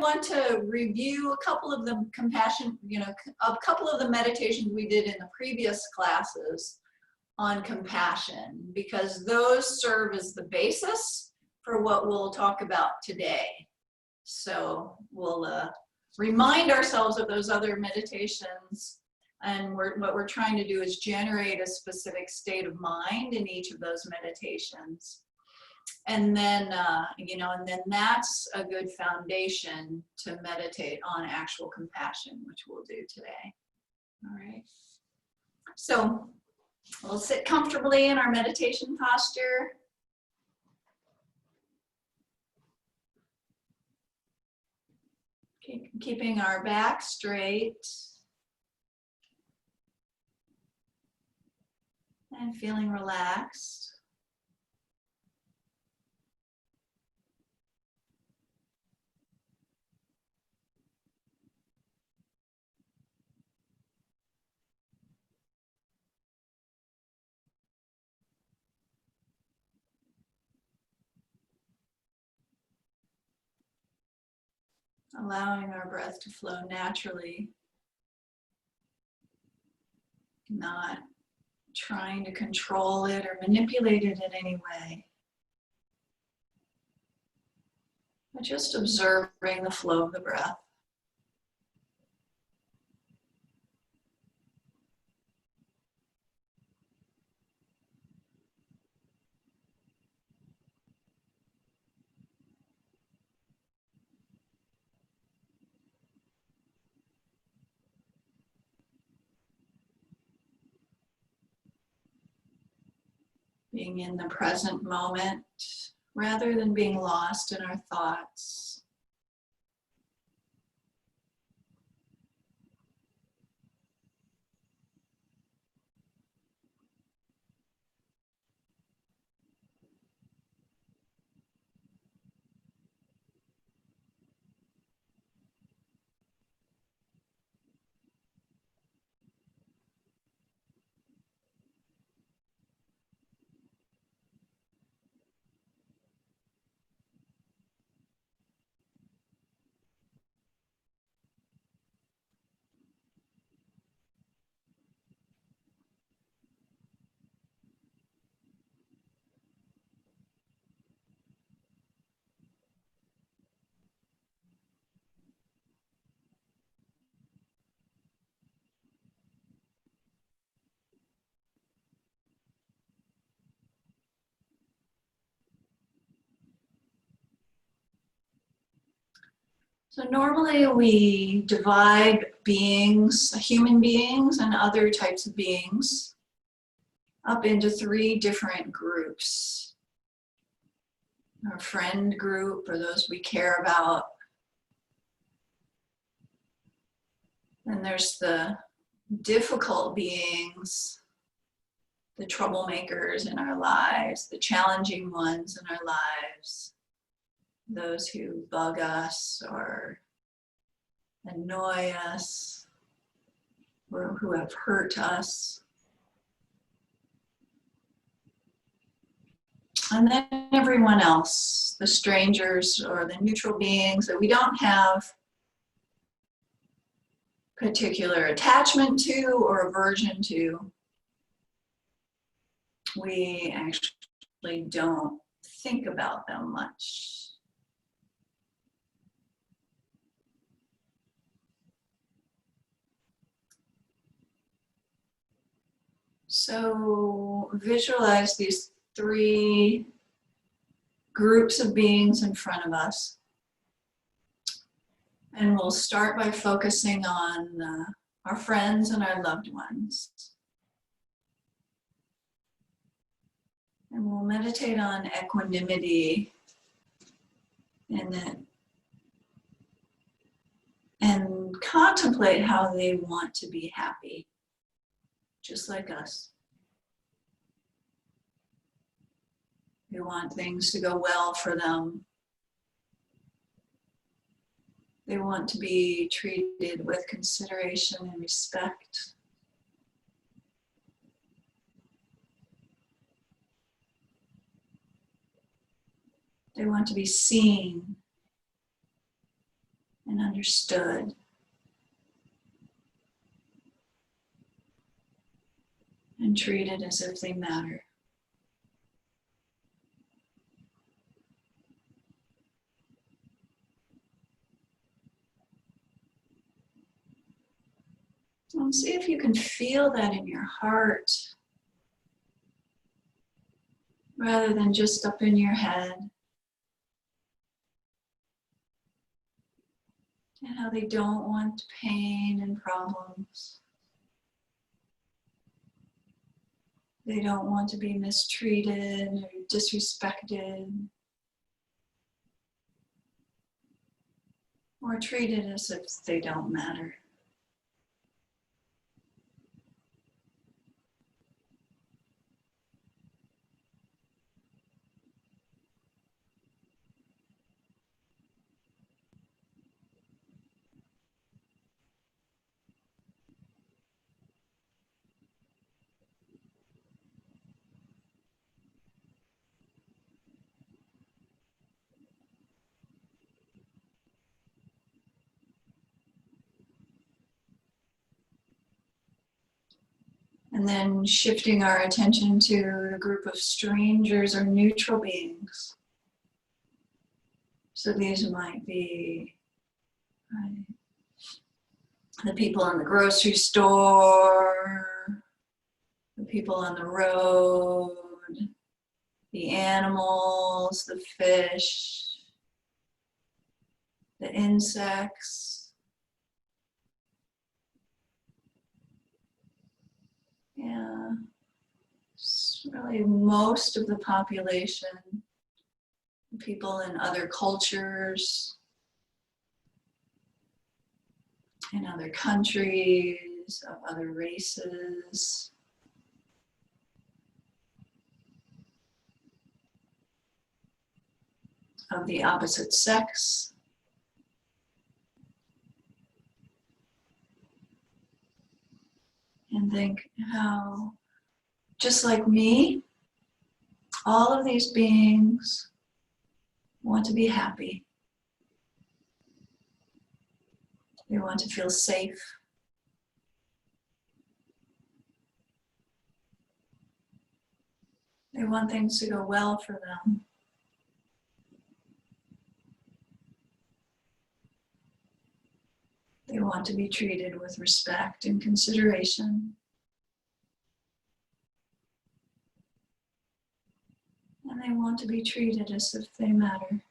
want to review a couple of the compassion, a couple of the meditations we did in the previous classes on compassion, because those serve as the basis for what we'll talk about today. So we'll remind ourselves of those other meditations, and what we're trying to do is generate a specific state of mind in each of those meditations. And then, and then that's a good foundation to meditate on actual compassion, which we'll do today. All right. So we'll sit comfortably in our meditation posture. Keeping our back straight. And feeling relaxed. Allowing our breath to flow naturally, not trying to control it or manipulate it in any way, but just observing the flow of the breath. Being in the present moment rather than being lost in our thoughts. So normally we divide beings, human beings and other types of beings, up into 3 different groups. Our friend group, or those we care about. Then there's the difficult beings, the troublemakers in our lives, the challenging ones in our lives. Those who bug us or annoy us or who have hurt us. And then everyone else, the strangers or the neutral beings that we don't have particular attachment to or aversion to. We actually don't think about them much. So visualize these 3 groups of beings in front of us. And we'll start by focusing on our friends and our loved ones. And we'll meditate on equanimity and contemplate how they want to be happy, just like us. They want things to go well for them. They want to be treated with consideration and respect. They want to be seen and understood. And treated as if they matter. And see if you can feel that in your heart, rather than just up in your head. And how they don't want pain and problems. They don't want to be mistreated or disrespected, or treated as if they don't matter. And then shifting our attention to a group of strangers or neutral beings. So these might be the people in the grocery store, the people on the road, the animals, the fish, the insects. Yeah, it's really most of the population, people in other cultures, in other countries, of other races. Of the opposite sex. And think how, just like me, all of these beings want to be happy. They want to feel safe. They want things to go well for them. They want to be treated with respect and consideration. And they want to be treated as if they matter.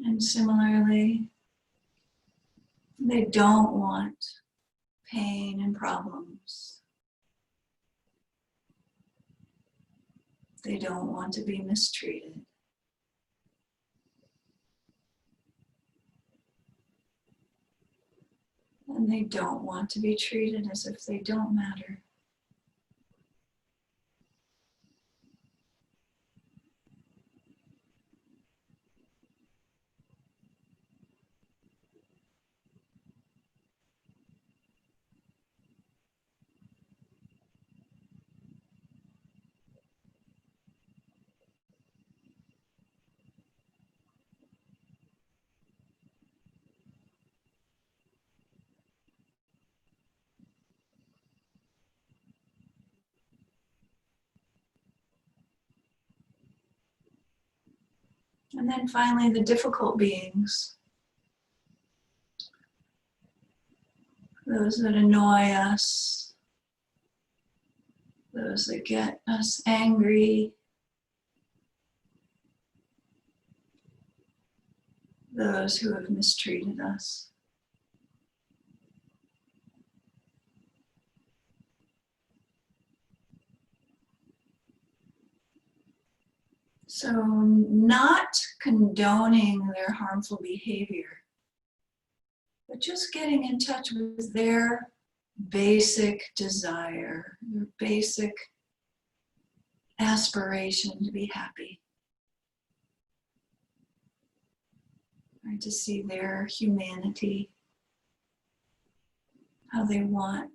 And similarly, they don't want pain and problems. They don't want to be mistreated. And they don't want to be treated as if they don't matter. And then finally, the difficult beings. Those that annoy us. Those that get us angry. Those who have mistreated us. So not condoning their harmful behavior, but just getting in touch with their basic desire, their basic aspiration to be happy. Right, to see their humanity, how they want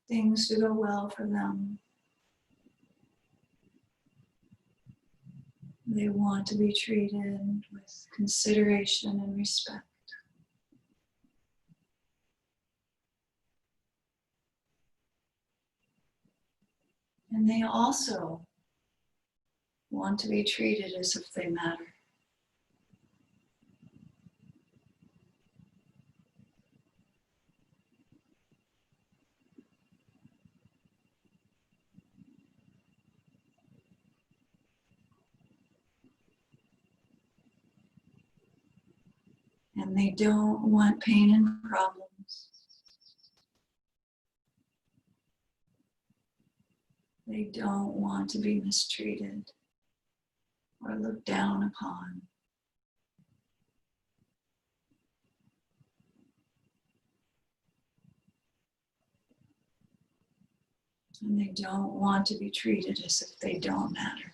things to go well for them. They want to be treated with consideration and respect. And they also want to be treated as if they matter. And they don't want pain and problems. They don't want to be mistreated or looked down upon. And they don't want to be treated as if they don't matter.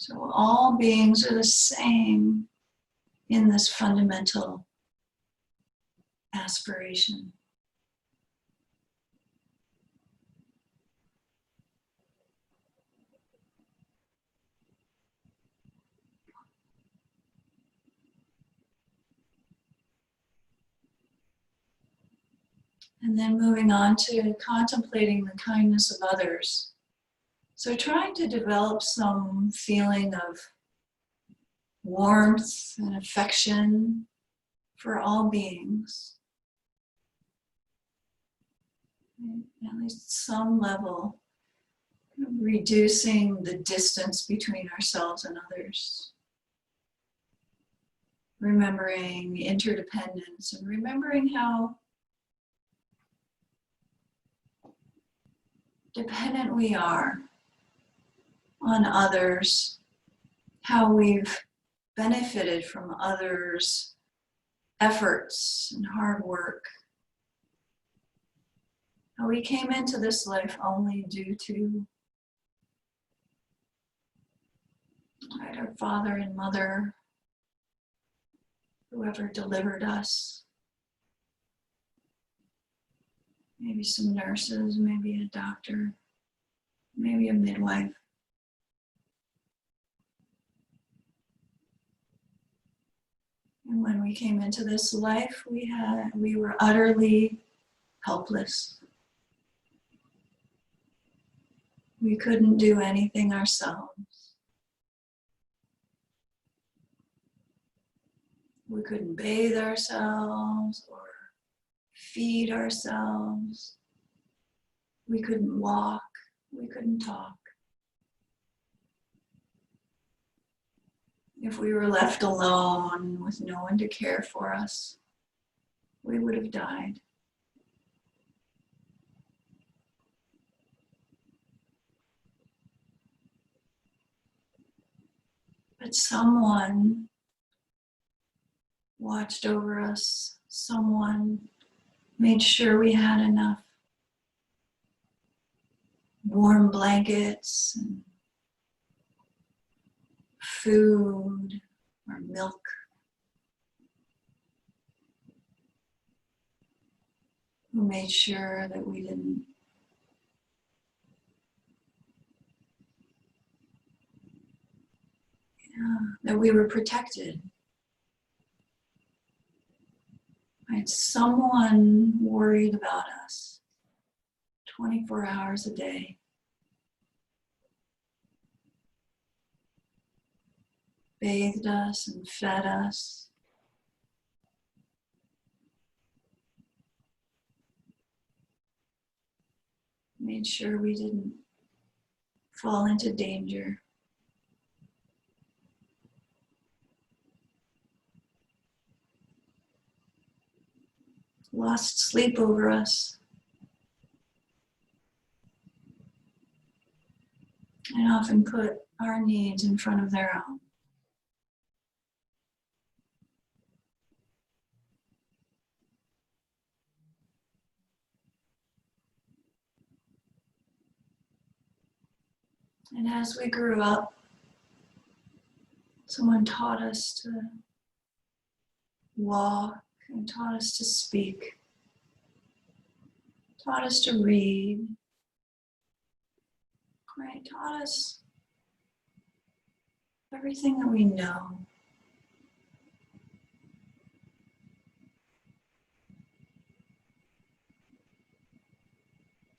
So all beings are the same in this fundamental aspiration. And then moving on to contemplating the kindness of others. So trying to develop some feeling of warmth and affection for all beings. At least some level, reducing the distance between ourselves and others. Remembering interdependence and remembering how dependent we are on others, how we've benefited from others' efforts and hard work. How we came into this life only due to our father and mother, whoever delivered us. Maybe some nurses, maybe a doctor, maybe a midwife. And when we came into this life, we were utterly helpless. We couldn't do anything ourselves. We couldn't bathe ourselves or feed ourselves. We couldn't walk. We couldn't talk. If we were left alone with no one to care for us, we would have died. But someone watched over us. Someone made sure we had enough warm blankets and food or milk. Who made sure that we didn't that we were protected. Right? Someone worried about us 24 hours a day. Bathed us and fed us. Made sure we didn't fall into danger. Lost sleep over us. and often put our needs in front of their own. And as we grew up, someone taught us to walk and taught us to speak, taught us to read, right? Taught us everything that we know.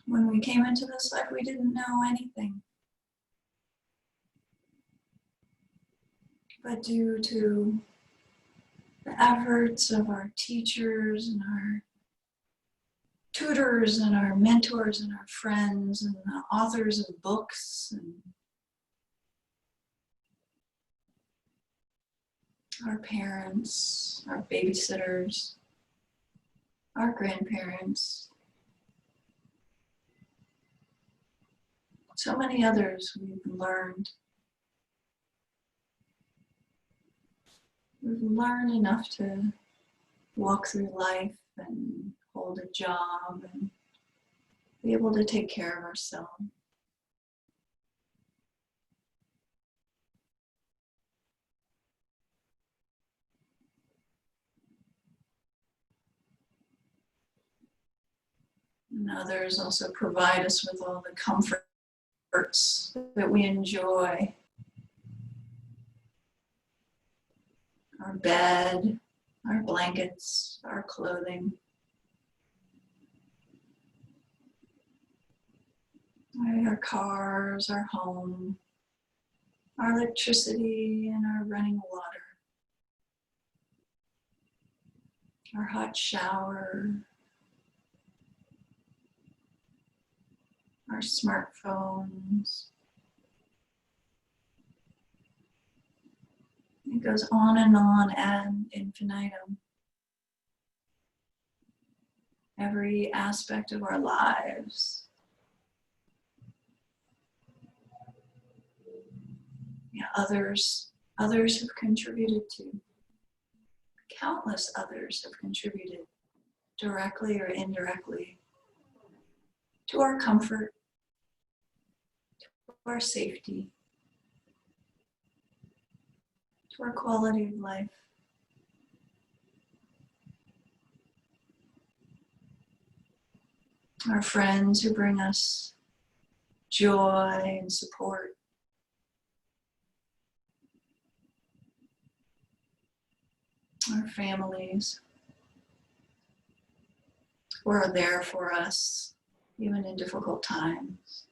When we came into this life, we didn't know anything. But due to the efforts of our teachers and our tutors and our mentors and our friends and the authors of books and our parents, our babysitters, our grandparents, so many others we've learned. We've learned enough to walk through life and hold a job and be able to take care of ourselves. And others also provide us with all the comforts that we enjoy. Our bed, our blankets, our clothing. Our cars, our home, our electricity, and our running water. Our hot shower, our smartphones. It goes on ad infinitum. Every aspect of our lives. Yeah, others have contributed to. Countless others have contributed, directly or indirectly, to our comfort, to our safety, to our quality of life. Our friends who bring us joy and support. Our families who are there for us, even in difficult times.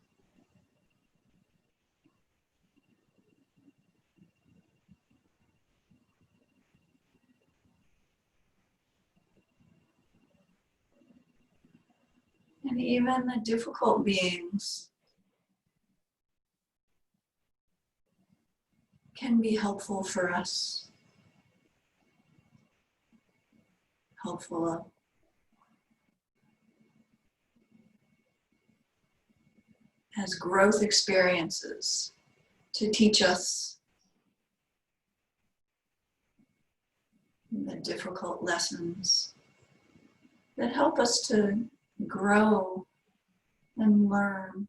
And even the difficult beings can be helpful for us. Helpful as growth experiences to teach us the difficult lessons that help us to grow and learn.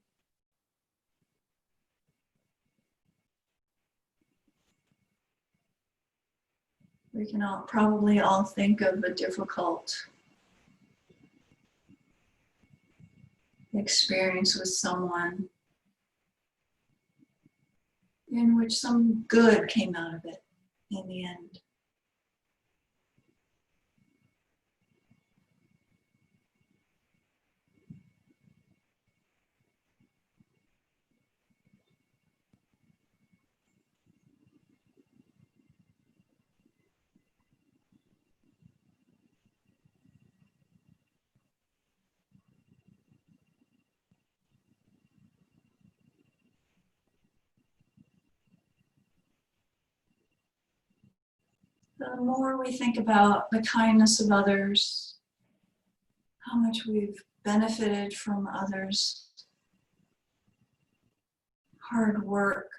We can probably all think of a difficult experience with someone in which some good came out of it in the end. The more we think about the kindness of others, how much we've benefited from others' hard work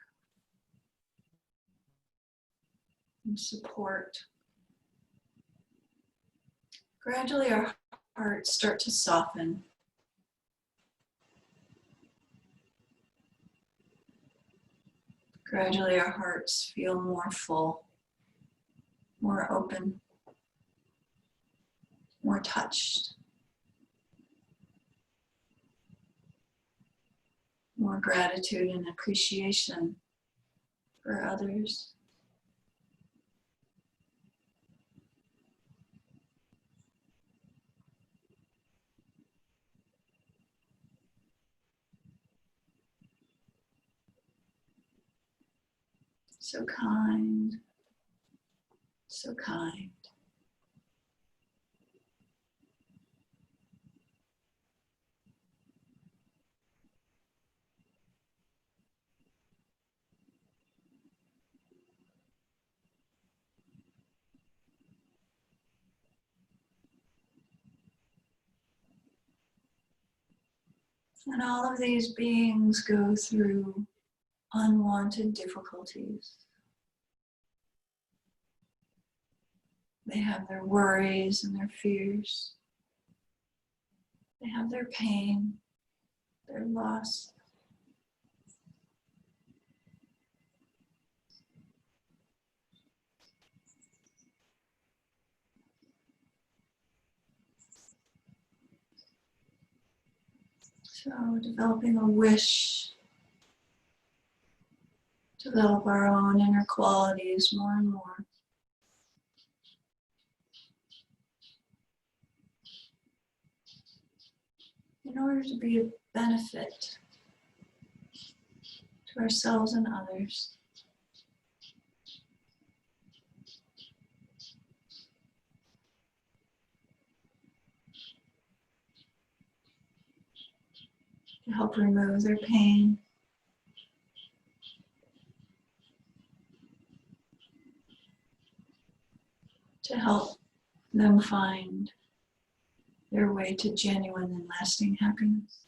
and support, gradually our hearts start to soften. Gradually our hearts feel more full, more open, more touched, more gratitude and appreciation for others. So kind, so kind. And all of these beings go through unwanted difficulties. They have their worries and their fears. They have their pain, their loss. So developing a wish, develop our own inner qualities more and more. In order to be of benefit to ourselves and others. To help remove their pain. To help them find their way to genuine and lasting happiness.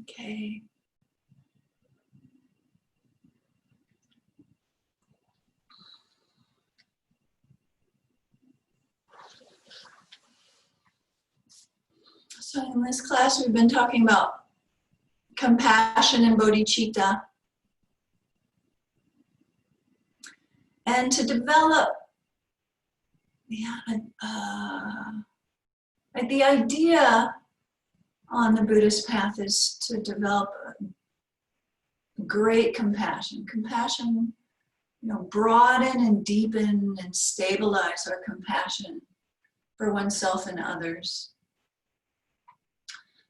Okay. So in this class, we've been talking about compassion and bodhicitta. And to develop, the idea on the Buddhist path is to develop great compassion. Compassion, broaden and deepen and stabilize our compassion for oneself and others.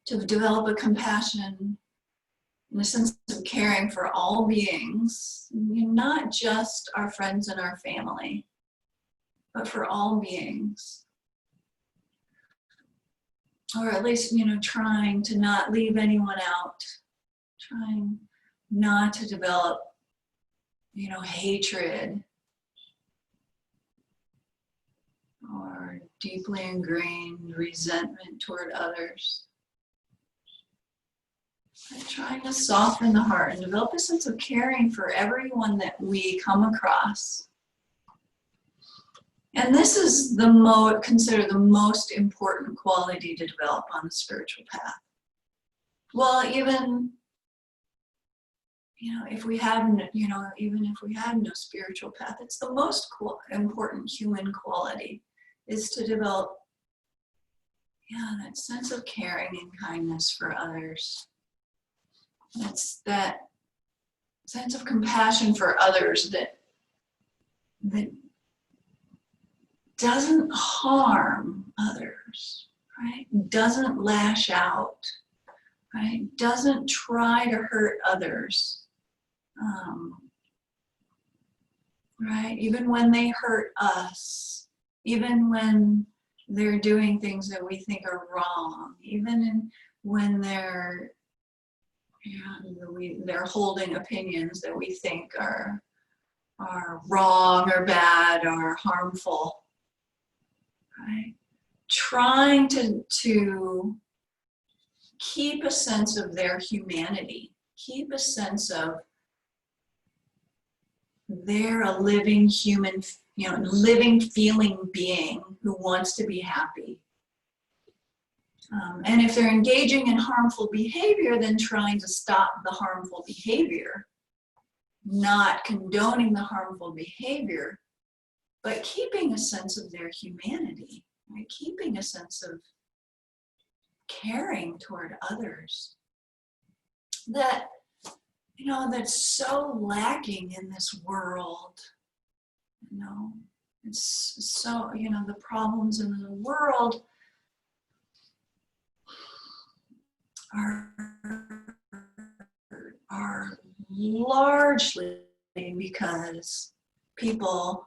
To develop a compassion in a sense of caring for all beings, not just our friends and our family, but for all beings. Or at least, trying to not leave anyone out, trying not to develop, hatred or deeply ingrained resentment toward others. Trying to soften the heart and develop a sense of caring for everyone that we come across. And this is considered the most important quality to develop on the spiritual path. Well, even, if we have, even if we have no spiritual path, it's the most important human quality, is to develop, that sense of caring and kindness for others. It's that sense of compassion for others that doesn't harm others, right? Doesn't lash out, right? Doesn't try to hurt others, right? Even when they hurt us, even when they're doing things that we think are wrong, even when they're holding opinions that we think are wrong or bad or harmful, right? Trying to keep a sense of their humanity, keep a sense of they're a living human, living, feeling being who wants to be happy. And if they're engaging in harmful behavior, then trying to stop the harmful behavior, not condoning the harmful behavior, but keeping a sense of their humanity, right? Keeping a sense of caring toward others. That's so lacking in this world. It's so, the problems in the world are largely because people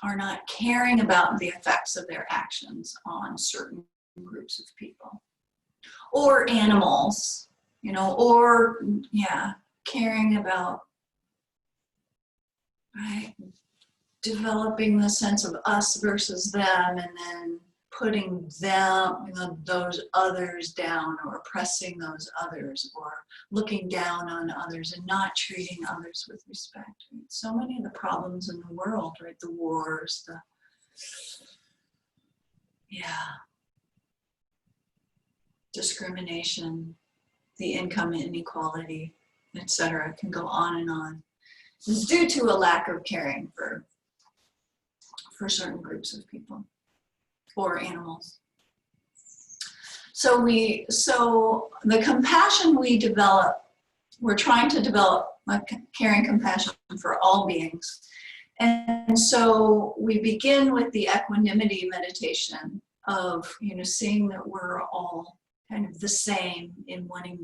are not caring about the effects of their actions on certain groups of people or animals, or caring about, right, developing the sense of us versus them, and then putting them, those others down, or oppressing those others, or looking down on others and not treating others with respect. So many of the problems in the world, right? The wars, discrimination, the income inequality, etc., can go on and on. It's due to a lack of caring for certain groups of people or animals. So the compassion we develop, we're trying to develop a caring compassion for all beings. And so we begin with the equanimity meditation of, seeing that we're all kind of the same in wanting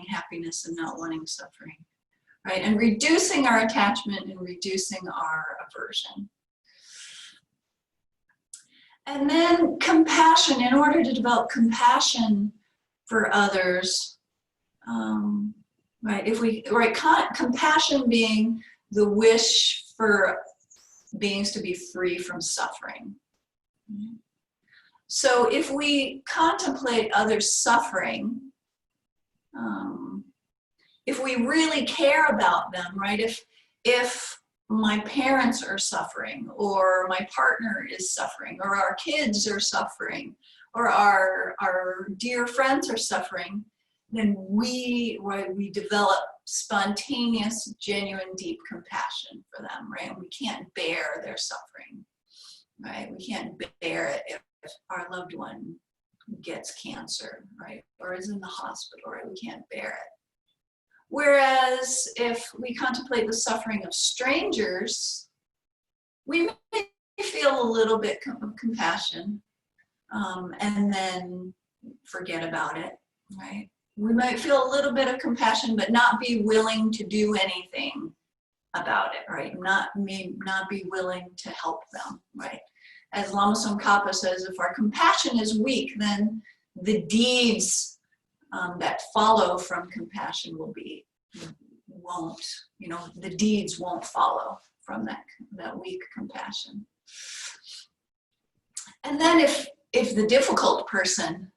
happiness and not wanting suffering, right? And reducing our attachment and reducing our aversion. And then compassion, in order to develop compassion for others, right? Compassion being the wish for beings to be free from suffering. So if we contemplate others' suffering, if we really care about them, right? If my parents are suffering, or my partner is suffering, or our kids are suffering, or our dear friends are suffering, then we develop spontaneous, genuine, deep compassion for them, right? And we can't bear their suffering, right? We can't bear it if our loved one gets cancer, right? Or is in the hospital, right? We can't bear it. Whereas if we contemplate the suffering of strangers, we may feel a little bit of compassion, and then forget about it, right? We might feel a little bit of compassion, but not be willing to do anything about it, right? Not be willing to help them, right? As Lama Tsongkhapa says, if our compassion is weak, then the deeds that follow from compassion the deeds won't follow from that weak compassion. And then if the difficult person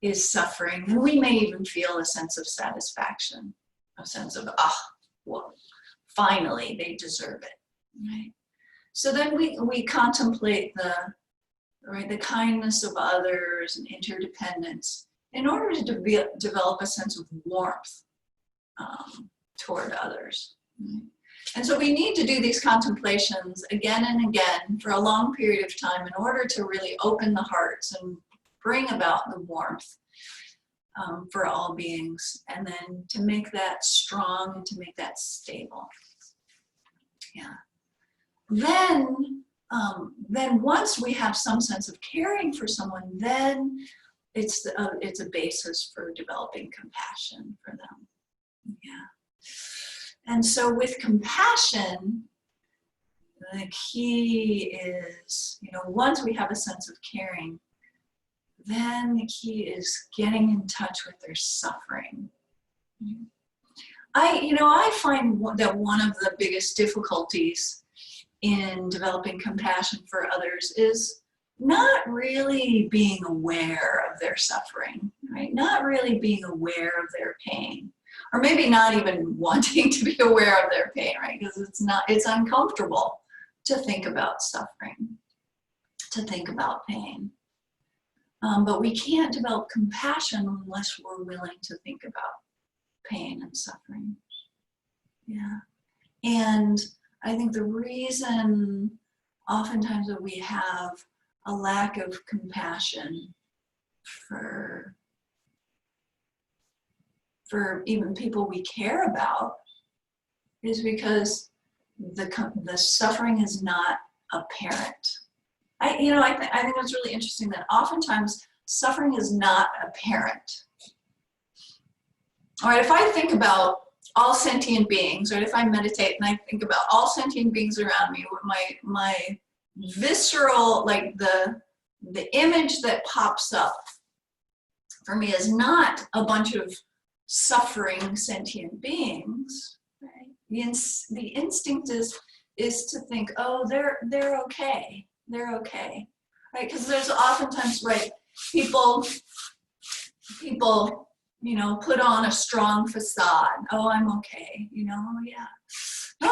is suffering, then we may even feel a sense of satisfaction, a sense of, well, finally, they deserve it, right? So then we contemplate the kindness of others and interdependence in order to develop a sense of warmth toward others. Right? And so we need to do these contemplations again and again for a long period of time in order to really open the hearts and bring about the warmth for all beings, and then to make that strong and to make that stable. Yeah. Then once we have some sense of caring for someone, then it's a basis for developing compassion for them. Yeah. And so with compassion, the key is, once we have a sense of caring, then the key is getting in touch with their suffering. I find that one of the biggest difficulties in developing compassion for others is not really being aware of their suffering, right? Not really being aware of their pain, or maybe not even wanting to be aware of their pain, right? Because it's uncomfortable to think about suffering, to think about pain. But we can't develop compassion unless we're willing to think about pain and suffering. Yeah. And I think the reason oftentimes that we have a lack of compassion for even people we care about is because the suffering is not apparent. I think it's really interesting that oftentimes suffering is not apparent. All right, if I think about all sentient beings, right, if I meditate and I think about all sentient beings around me, my visceral, like the image that pops up for me is not a bunch of suffering sentient beings, right? The instinct is to think, oh, they're okay. They're okay, right? Because there's oftentimes, right, people, put on a strong facade. Oh, I'm okay, oh yeah. No,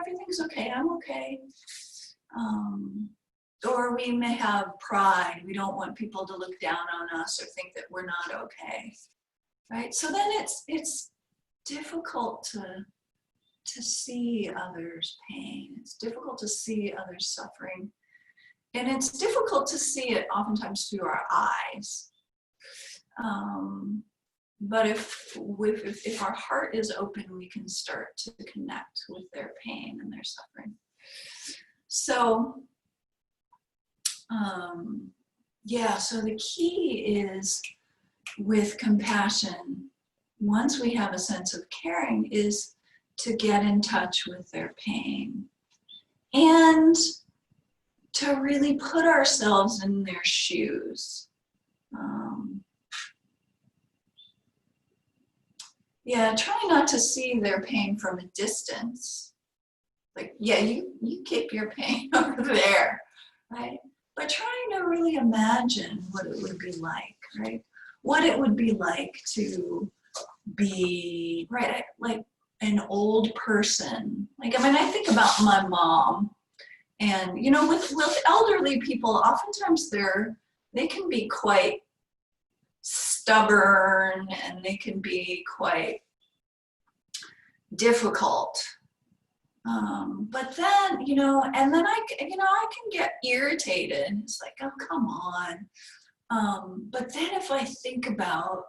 everything's okay, I'm okay. Or we may have pride. We don't want people to look down on us or think that we're not okay, right? So then it's difficult to see others' pain. It's difficult to see others' suffering. And it's difficult to see it oftentimes through our eyes. But if our heart is open, we can start to connect with their pain and their suffering. So, so the key is with compassion, once we have a sense of caring, is to get in touch with their pain and to really put ourselves in their shoes. Try not to see their pain from a distance. Like, you keep your pain over there, right? But trying to really imagine what it would be like, right? What it would be like to be, right, like an old person. Like, I think about my mom, and, with elderly people, oftentimes they can be quite stubborn and they can be quite difficult. But then, and then I can get irritated. It's like, oh, come on. But then if I think about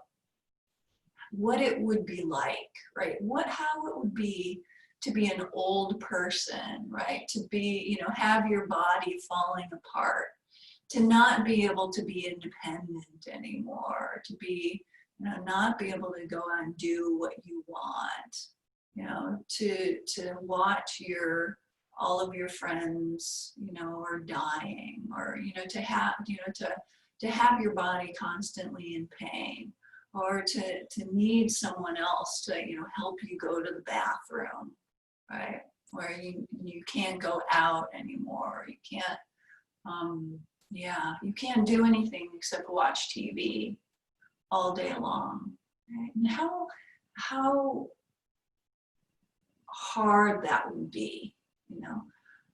what it would be like, right? How it would be to be an old person, right? To be, have your body falling apart, to not be able to be independent anymore, to be, not be able to go out and do what you want, to watch all of your friends, are dying, or, to have your body constantly in pain, or to need someone else to, help you go to the bathroom, right? Where you can't go out anymore, you can't, Yeah, you can't do anything except watch TV all day long. Right? And how hard that would be, you know,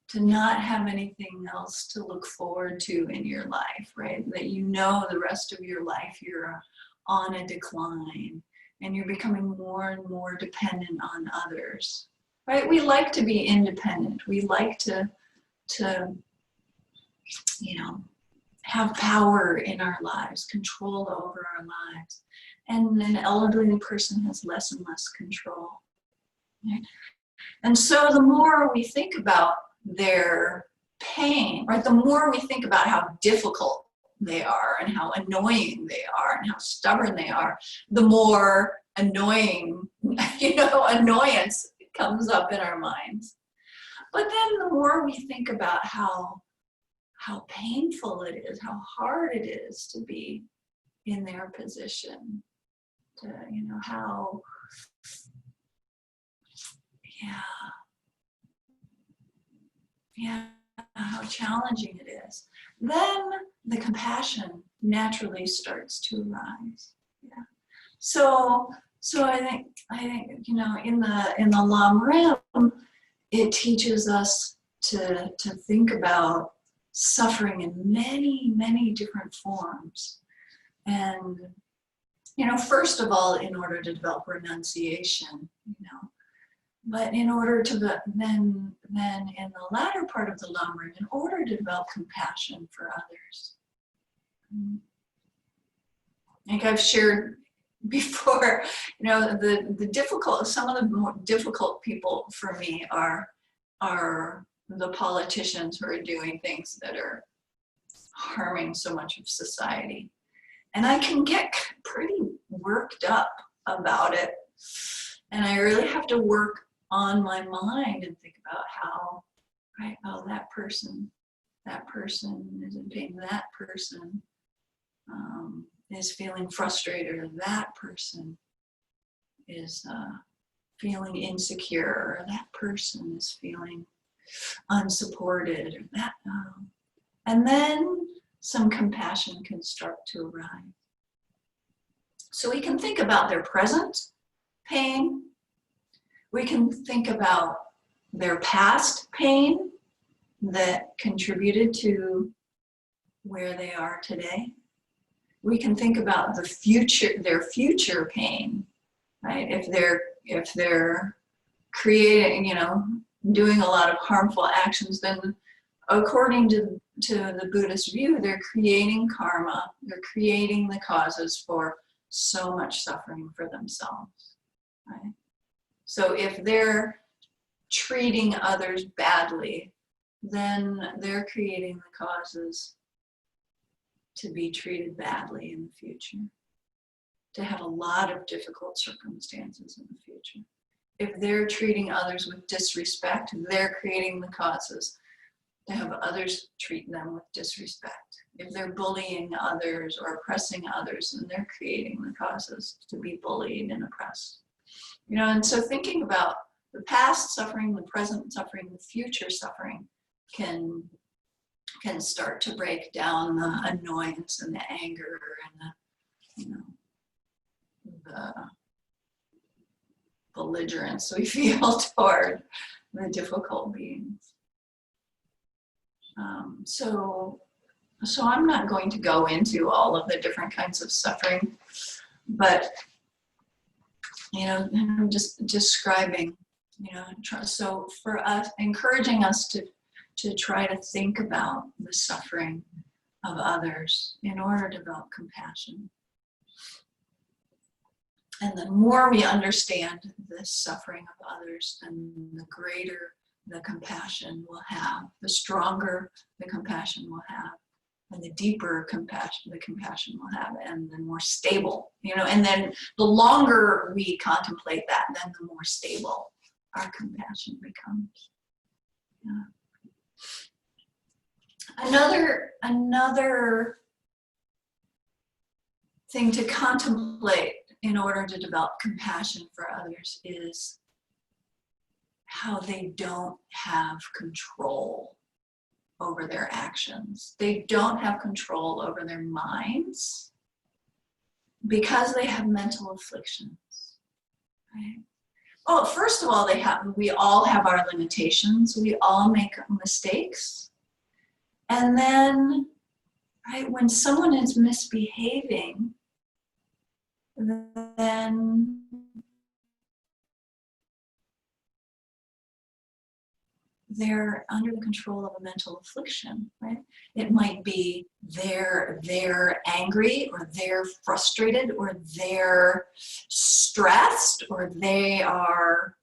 to not have anything else to look forward to in your life, right? That you know the rest of your life you're on a decline and you're becoming more and more dependent on others, right? We like to be independent. We like to you know, have power in our lives, control over our lives. And an elderly person has less and less control. Right? And so the more we think about their pain, right, the more we think about how difficult they are and how annoying they are and how stubborn they are, the more annoying, you know, annoyance comes up in our minds. But then the more we think about how painful it is, how hard it is to be in their position, to, you know, how, how challenging it is, then the compassion naturally starts to arise. Yeah. So I think you know, in the Lam Rim, it teaches us to think about suffering in many different forms. And, you know, first of all, in order to develop renunciation, you know, but in order to then in the latter part of the Lam Rim, in order to develop compassion for others. Like I've shared before, you know, the difficult, some of the more difficult people for me are the politicians who are doing things that are harming so much of society. And I can get pretty worked up about it. And I really have to work on my mind and think about how, right, oh, that person is in pain, that person is feeling frustrated, or that person is feeling insecure, or that person is feeling unsupported, or that, and then some compassion can start to arise. So we can think about their present pain. We can think about their past pain that contributed to where they are today. We can think about the future, their future pain, right? If they're creating, you know, doing a lot of harmful actions, then according to the Buddhist view, they're creating karma, they're creating the causes for so much suffering for themselves, right? So if they're treating others badly, then they're creating the causes to be treated badly in the future, to have a lot of difficult circumstances in the future. If they're treating others with disrespect, they're creating the causes to have others treat them with disrespect. If they're bullying others or oppressing others, then they're creating the causes to be bullied and oppressed. You know, and so thinking about the past suffering, the present suffering, the future suffering can start to break down the annoyance and the anger and the, you know, the belligerence we feel toward the difficult beings. So I'm not going to go into all of the different kinds of suffering, but, you know, I'm just describing, you know, so for us, encouraging us to try to think about the suffering of others in order to develop compassion. And the more we understand the suffering of others, then the greater the compassion we'll have, the stronger the compassion we'll have, and the deeper the compassion we'll have, and the more stable, you know, and then the longer we contemplate that, then the more stable our compassion becomes. Yeah. Another thing to contemplate in order to develop compassion for others is how they don't have control over their actions. They don't have control over their minds because they have mental afflictions, right? Well, first of all, we all have our limitations. We all make mistakes. And then, right, when someone is misbehaving, then they're under the control of a mental affliction, right? It might be they're angry, or they're frustrated, or they're stressed, or they are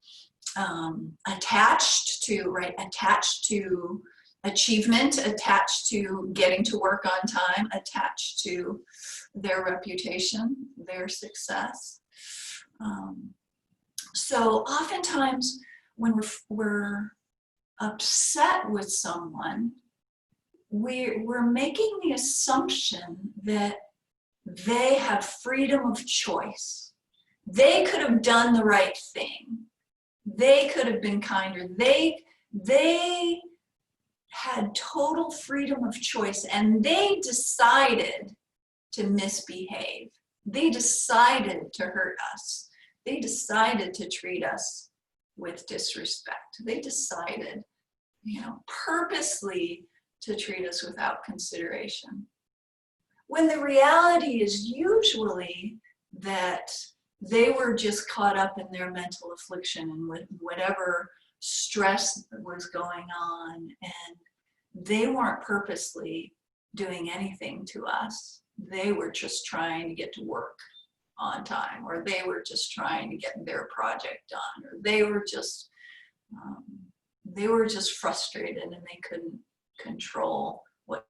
attached to achievement, attached to getting to work on time, attached to their reputation, their success. So oftentimes when we're upset with someone, we're making the assumption that they have freedom of choice. They could have done the right thing. They could have been kinder. They had total freedom of choice, and they decided to misbehave. They decided to hurt us. They decided to treat us with disrespect. They decided, purposely to treat us without consideration. When the reality is usually that they were just caught up in their mental affliction and with whatever stress was going on, and they weren't purposely doing anything to us. They were just trying to get to work on time, or they were just trying to get their project done, or they were just frustrated and they couldn't control what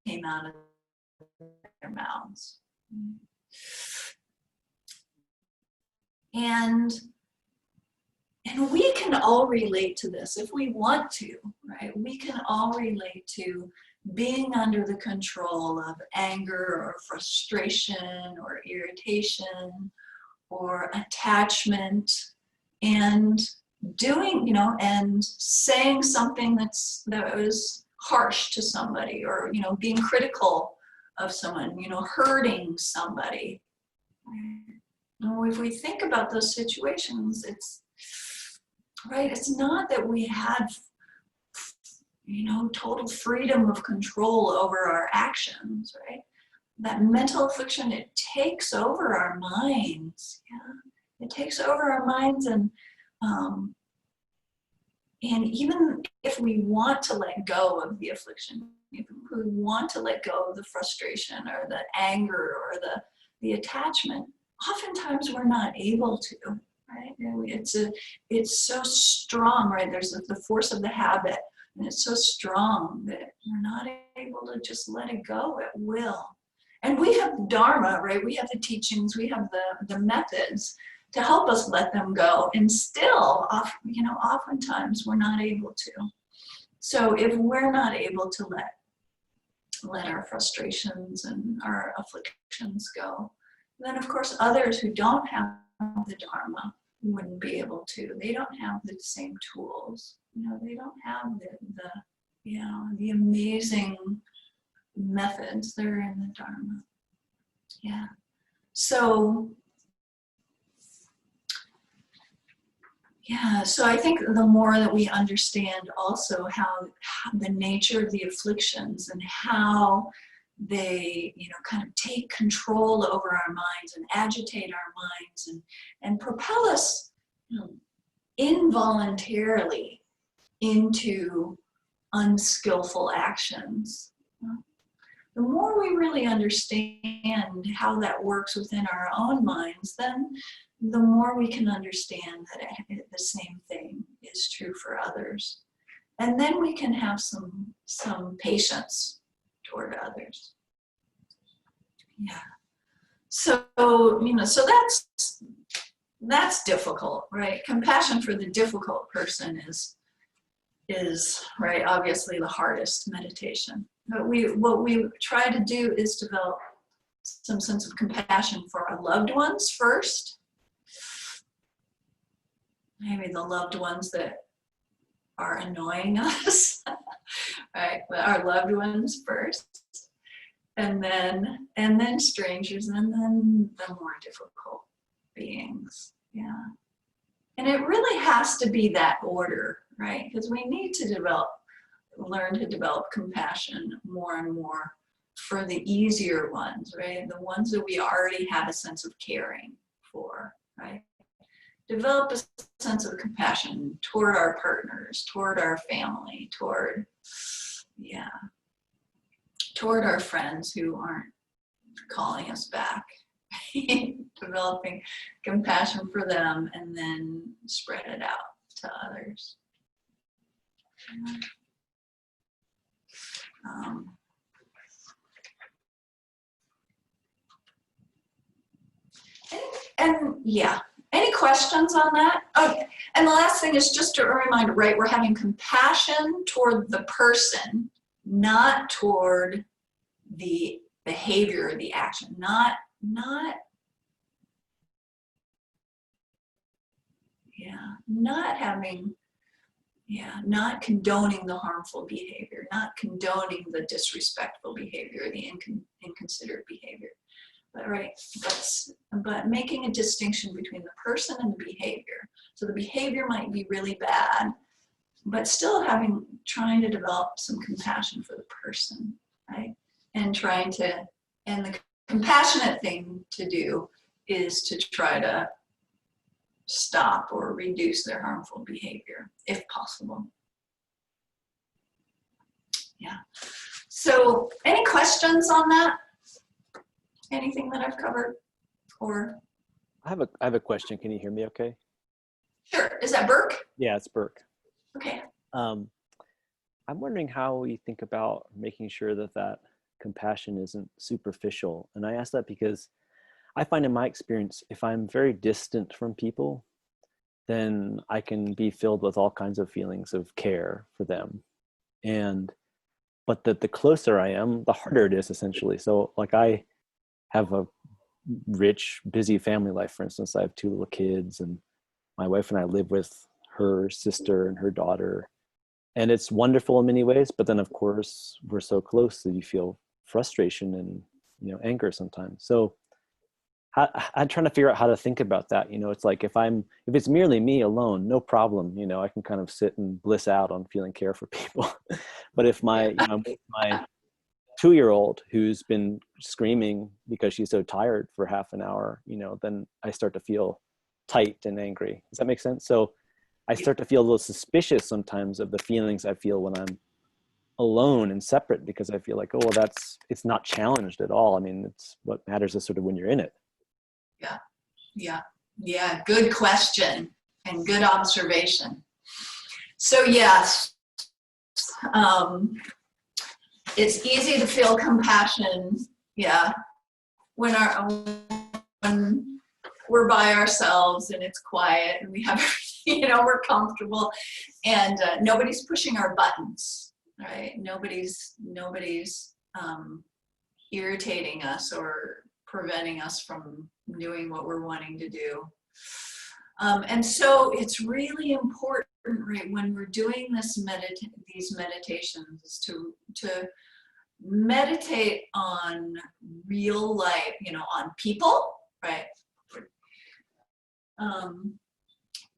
came out of their mouths. And we can all relate to this if we want to, right? We can all relate to being under the control of anger or frustration or irritation or attachment, and doing, and saying something that was harsh to somebody, or, being critical of someone, hurting somebody. If we think about those situations, it's not that we had total freedom of control over our actions, right? That mental affliction, it takes over our minds. Yeah, it takes over our minds, and even if we want to let go of the affliction, if we want to let go of the frustration or the anger or the attachment, oftentimes we're not able to, right? It's so strong, right? There's the force of the habit, and it's so strong that we're not able to just let it go at will. And we have Dharma, right? We have the teachings, we have the methods to help us let them go, and still, oftentimes we're not able to. So if we're not able to let our frustrations and our afflictions go, then of course others who don't have the Dharma wouldn't be able to. They don't have the same tools. They don't have the amazing methods that are in the Dharma. Yeah. So I think the more that we understand also how the nature of the afflictions and how they, kind of take control over our minds and agitate our minds and propel us involuntarily into unskillful actions. The more we really understand how that works within our own minds, then the more we can understand that the same thing is true for others. And then we can have some patience toward others. Yeah. So, so that's difficult, right? Compassion for the difficult person is right, obviously the hardest meditation. But what we try to do is develop some sense of compassion for our loved ones first. Maybe the loved ones that are annoying us, right? Our loved ones first, and then strangers, and then the more difficult beings. Yeah. And it really has to be that order, right? Because we need to learn to develop compassion more and more for the easier ones, right? The ones that we already have a sense of caring for, right? Develop a sense of compassion toward our partners, toward our family, toward our friends who aren't calling us back. Developing compassion for them and then spread it out to others. Any questions on that? Oh, and the last thing is just a reminder, right? We're having compassion toward the person, not toward the behavior or the action, not condoning the harmful behavior, not condoning the disrespectful behavior, the inconsiderate behavior. But making a distinction between the person and the behavior. So the behavior might be really bad, but still trying to develop some compassion for the person, right? And the compassionate thing to do is to try to stop or reduce their harmful behavior, if possible. Yeah. So any questions on that? Anything that I've covered? Or I have a question. Can you hear me okay? Sure. Is that Burke? Yeah, it's Burke. Okay. I'm wondering how you think about making sure that compassion isn't superficial. And I ask that because I find in my experience, if I'm very distant from people, then I can be filled with all kinds of feelings of care for them. But the closer I am, the harder it is essentially. So like I have a rich, busy family life. For instance, I have 2 little kids, and my wife and I live with her sister and her daughter. And it's wonderful in many ways, but then of course we're so close that you feel frustration and, anger sometimes. So I'm trying to figure out how to think about that. It's like if it's merely me alone, no problem. I can kind of sit and bliss out on feeling care for people. But if my 2-year-old who's been screaming because she's so tired for half an hour, then I start to feel tight and angry. Does that make sense? So I start to feel a little suspicious sometimes of the feelings I feel when I'm alone and separate, because I feel like, it's not challenged at all. I mean, it's what matters is sort of when you're in it. Yeah. Good question and good observation. So yes, it's easy to feel compassion. Yeah, when we're by ourselves and it's quiet and we have, we're comfortable, and nobody's pushing our buttons, right? Nobody's irritating us or preventing us from doing what we're wanting to do. And so it's really important, right, when we're doing these meditations, to meditate on real life, on people, right?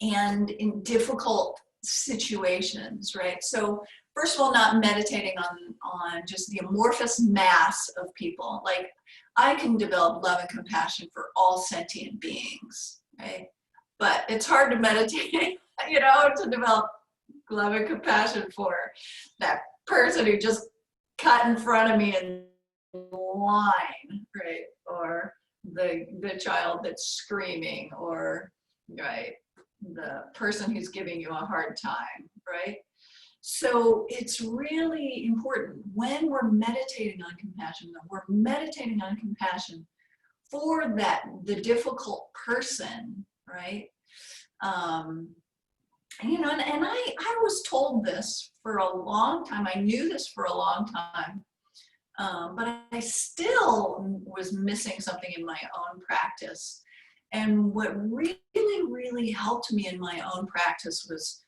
And in difficult situations, right? So first of all, not meditating on just the amorphous mass of people. Like, I can develop love and compassion for all sentient beings, right? But it's hard to meditate, to develop love and compassion for that person who just cut in front of me in line, right? Or the child that's screaming, or, right, the person who's giving you a hard time, right? So it's really important when we're meditating on compassion, that we're meditating on compassion for the difficult person, right? And I was told this for a long time. I knew this for a long time, but I still was missing something in my own practice. And what really, really helped me in my own practice was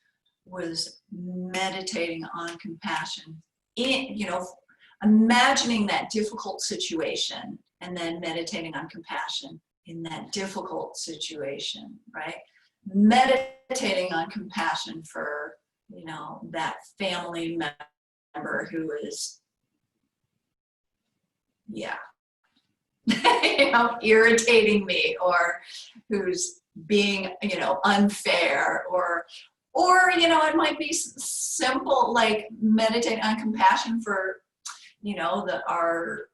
was meditating on compassion, in, imagining that difficult situation and then meditating on compassion in that difficult situation, right? Meditating on compassion for, that family member who is, irritating me, or who's being, unfair, or it might be simple, like meditating on compassion for, our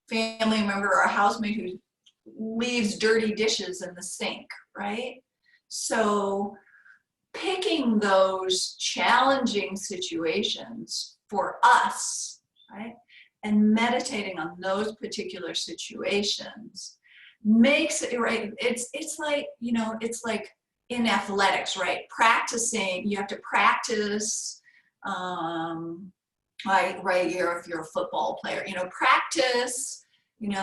family member or housemate who leaves dirty dishes in the sink, right? So picking those challenging situations for us, right, and meditating on those particular situations makes it, right, it's like, it's like in athletics, right? Practicing, you have to practice, right here, if you're a football player, practice, in,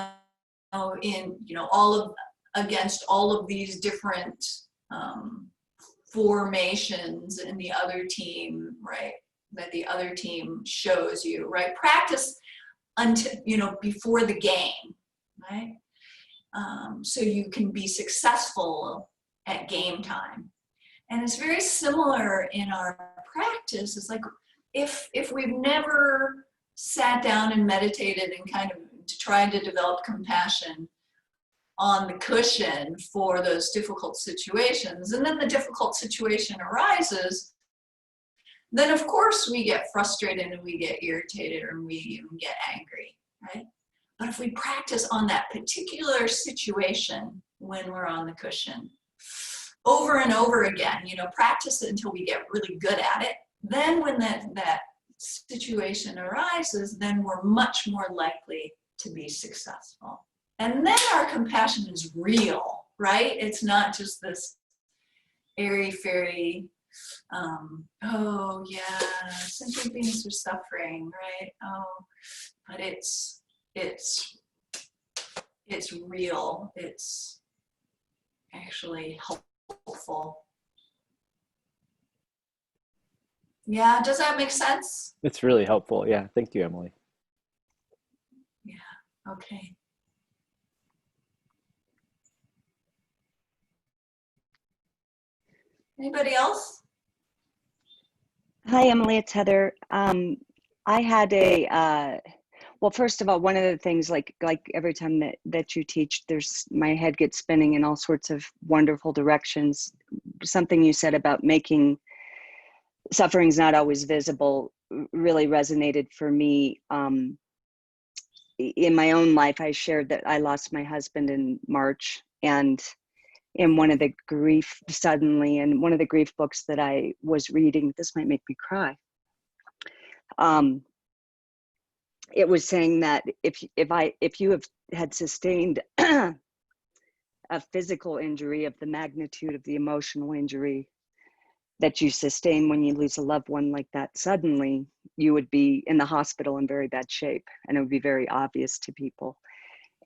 all of, against all of these different formations in the other team, right? That the other team shows you, right? Practice until, before the game, right? So you can be successful at game time. And it's very similar in our practice. It's like, if we've never sat down and meditated and kind of tried to develop compassion on the cushion for those difficult situations, and then the difficult situation arises, then of course we get frustrated and we get irritated and we even get angry, right? But if we practice on that particular situation when we're on the cushion over and over again, practice it until we get really good at it, then when that situation arises, then we're much more likely to be successful. And then our compassion is real, right? It's not just this airy-fairy, oh yeah, sentient beings are suffering, right? Oh, but it's real. It's actually helpful. Yeah, does that make sense? It's really helpful. Yeah, thank you, Emily. Yeah, okay. Anybody else? Hi, Emily, it's Heather. I had well, first of all, one of the things, like every time that you teach, my head gets spinning in all sorts of wonderful directions. Something you said about making suffering's not always visible really resonated for me. In my own life, I shared that I lost my husband in March, and in one of the grief books that I was reading, this might make me cry. It was saying that if you have had sustained a physical injury of the magnitude of the emotional injury that you sustain when you lose a loved one like that suddenly, you would be in the hospital in very bad shape, and it would be very obvious to people.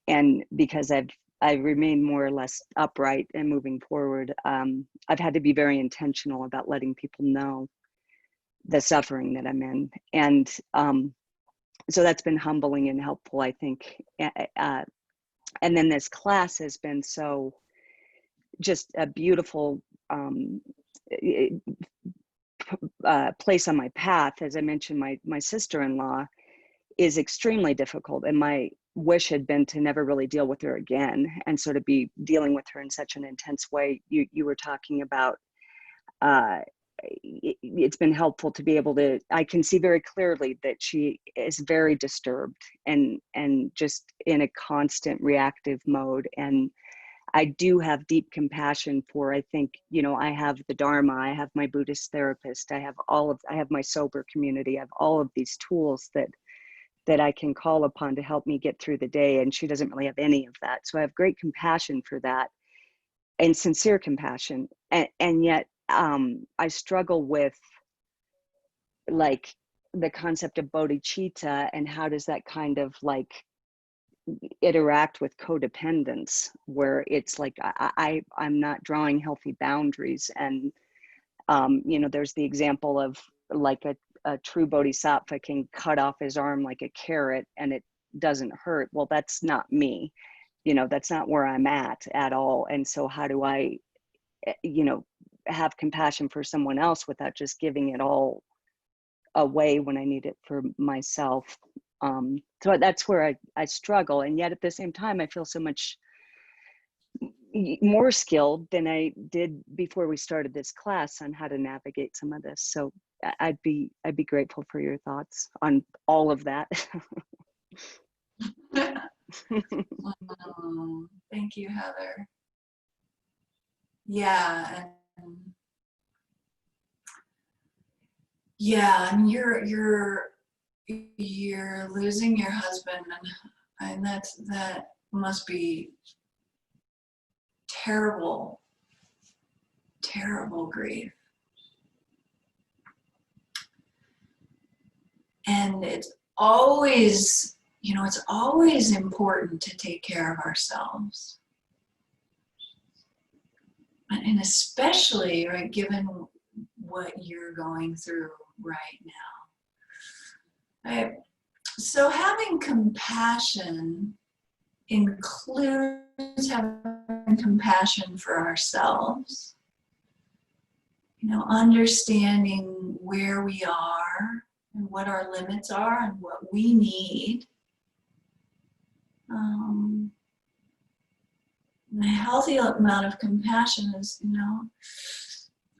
And because I remain more or less upright and moving forward, I've had to be very intentional about letting people know the suffering that I'm in. And so that's been humbling and helpful, I think. And then this class has been so just a beautiful place on my path. As I mentioned, my sister-in-law is extremely difficult, and my wish had been to never really deal with her again. And so to be dealing with her in such an intense way, you were talking about, it's been helpful to be able to, I can see very clearly that she is very disturbed and just in a constant reactive mode. And I do have deep compassion for, I think, I have the Dharma, I have my Buddhist therapist, I have my sober community, I have all of these tools that I can call upon to help me get through the day. And she doesn't really have any of that. So I have great compassion for that, and sincere compassion. And yet I struggle with, like, the concept of bodhicitta, and how does that kind of like interact with codependence, where it's like I'm not drawing healthy boundaries, and You know, there's the example of like a true bodhisattva can cut off his arm like a carrot and it doesn't hurt. Well, that's not me. You know, that's not where I'm at all. And so how do I, you know, have compassion for someone else without just giving it all away when I need it for myself? So that's where I struggle. And yet at the same time, I feel so much more skilled than I did before we started this class on how to navigate some of this. So I'd be grateful for your thoughts on all of that. Oh, thank you, Heather. Yeah, and you're losing your husband, and that must be terrible, terrible grief. And it's always, you know, it's always important to take care of ourselves. And especially, right, given what you're going through right now. Right? So having compassion includes having compassion for ourselves. You know, understanding where we are and what our limits are and what we need. And a healthy amount of compassion is, you know,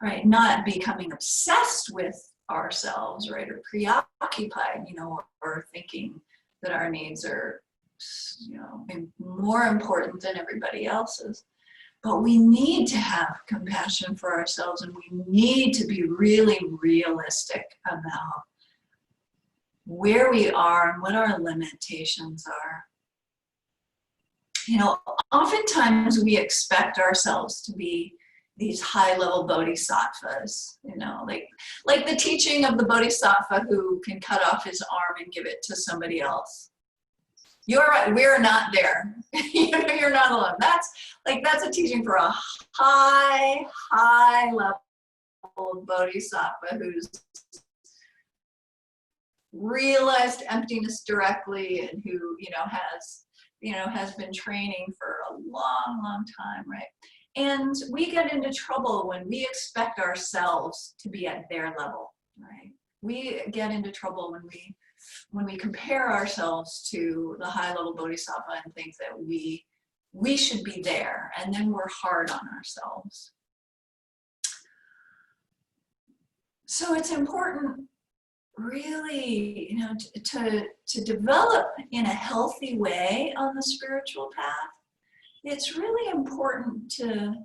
right, not becoming obsessed with ourselves, right, or preoccupied, you know, or thinking that our needs are, you know, more important than everybody else's. But we need to have compassion for ourselves, and we need to be really realistic about where we are and what our limitations are. You know, oftentimes we expect ourselves to be these high-level bodhisattvas, you know, like the teaching of the bodhisattva who can cut off his arm and give it to somebody else. You're right, we're not there. You know, you're not alone. That's a teaching for a high level bodhisattva who's realized emptiness directly and who, has been training for a long time, right? And we get into trouble when we expect ourselves to be at their level, right? We get into trouble when we compare ourselves to the high-level bodhisattva and think that we should be there, and then we're hard on ourselves. So it's important, really, you know, to develop in a healthy way on the spiritual path. It's really important to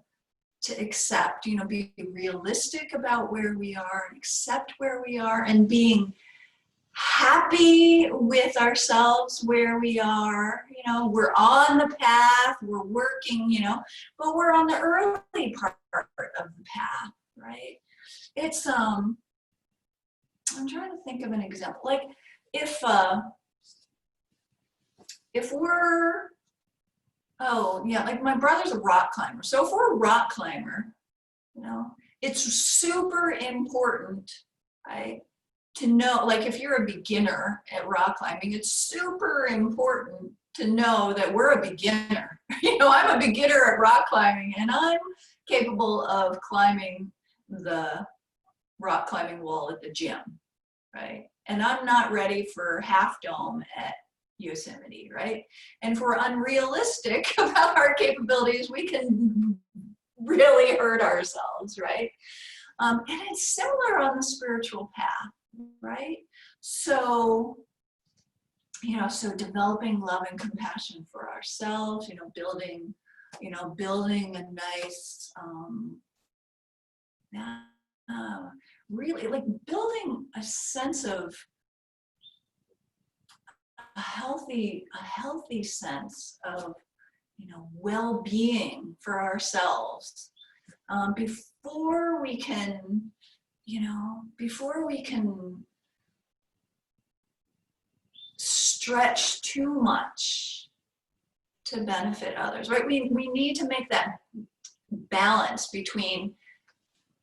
accept, you know, be realistic about where we are and accept where we are, and being happy with ourselves where we are. You know, we're on the path, we're working, you know, but we're on the early part of the path, right? It's I'm trying to think of an example. Like if we're, like my brother's a rock climber. So if we're a rock climber, you know, it's super important, right, to know, like if you're a beginner at rock climbing, it's super important to know that we're a beginner. You know, I'm a beginner at rock climbing, and I'm capable of climbing the rock climbing wall at the gym, right? And I'm not ready for Half Dome at Yosemite, right? And if we're unrealistic about our capabilities, we can really hurt ourselves, right? And it's similar on the spiritual path, right? So, you know, so developing love and compassion for ourselves, you know, building a nice, really like building a sense of a healthy sense of, you know, well-being for ourselves, before we can stretch too much to benefit others, right? We need to make that balance between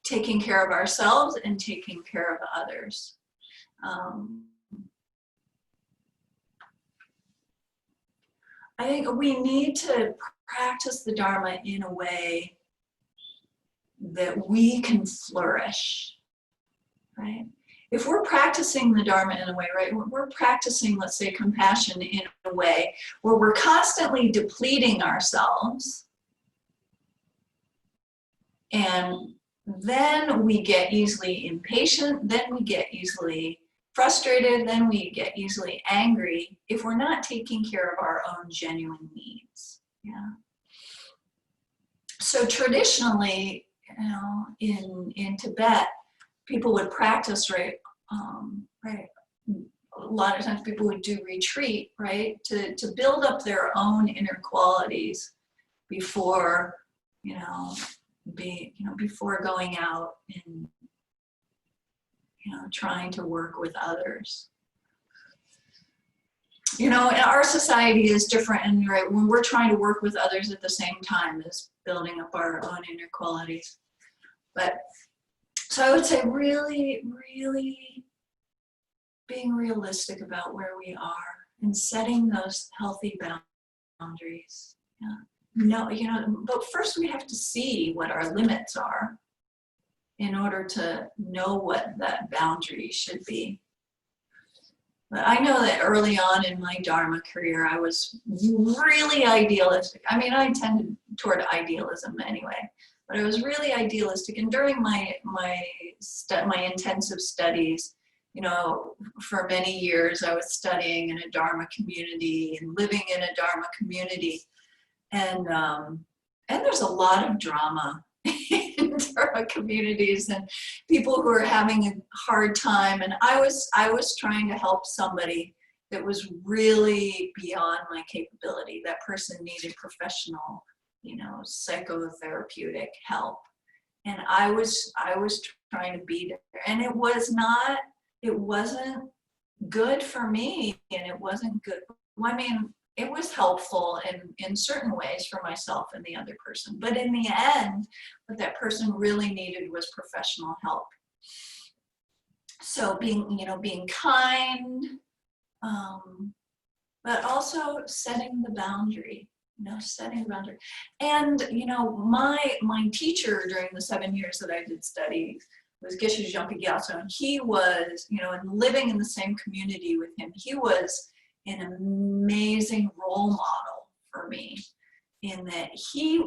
taking care of ourselves and taking care of others. I think we need to practice the Dharma in a way that we can flourish, right? If we're practicing the Dharma in a way, right, we're practicing, let's say, compassion in a way where we're constantly depleting ourselves, and then we get easily impatient, then we get easily frustrated, then we get easily angry if we're not taking care of our own genuine needs. Yeah. So traditionally, you know, in Tibet, people would practice, right? Right. A lot of times people would do retreat, right, to build up their own inner qualities before, before going out and, trying to work with others. And our society is different, and right, when we're trying to work with others at the same time as building up our own inner qualities. But so I would say really, really being realistic about where we are and setting those healthy boundaries. Yeah. But first we have to see what our limits are in order to know what that boundary should be. But I know that early on in my Dharma career, I was really idealistic. I mean, I tended toward idealism anyway, but I was really idealistic. And during my intensive studies, for many years, I was studying in a Dharma community and living in a Dharma community. And there's a lot of drama in Dharma communities and people who are having a hard time. And I was trying to help somebody that was really beyond my capability. That person needed professional, psychotherapeutic help. And I was trying to be there. And it wasn't good for me, and it wasn't good. I mean, it was helpful in certain ways for myself and the other person. But in the end, what that person really needed was professional help. So being kind, but also setting the boundary, setting the boundary. And, my teacher during the 7 years that I did study was Geshe Jumpa Gyatso. And he was, and living in the same community with him, he was an amazing role model for me in that he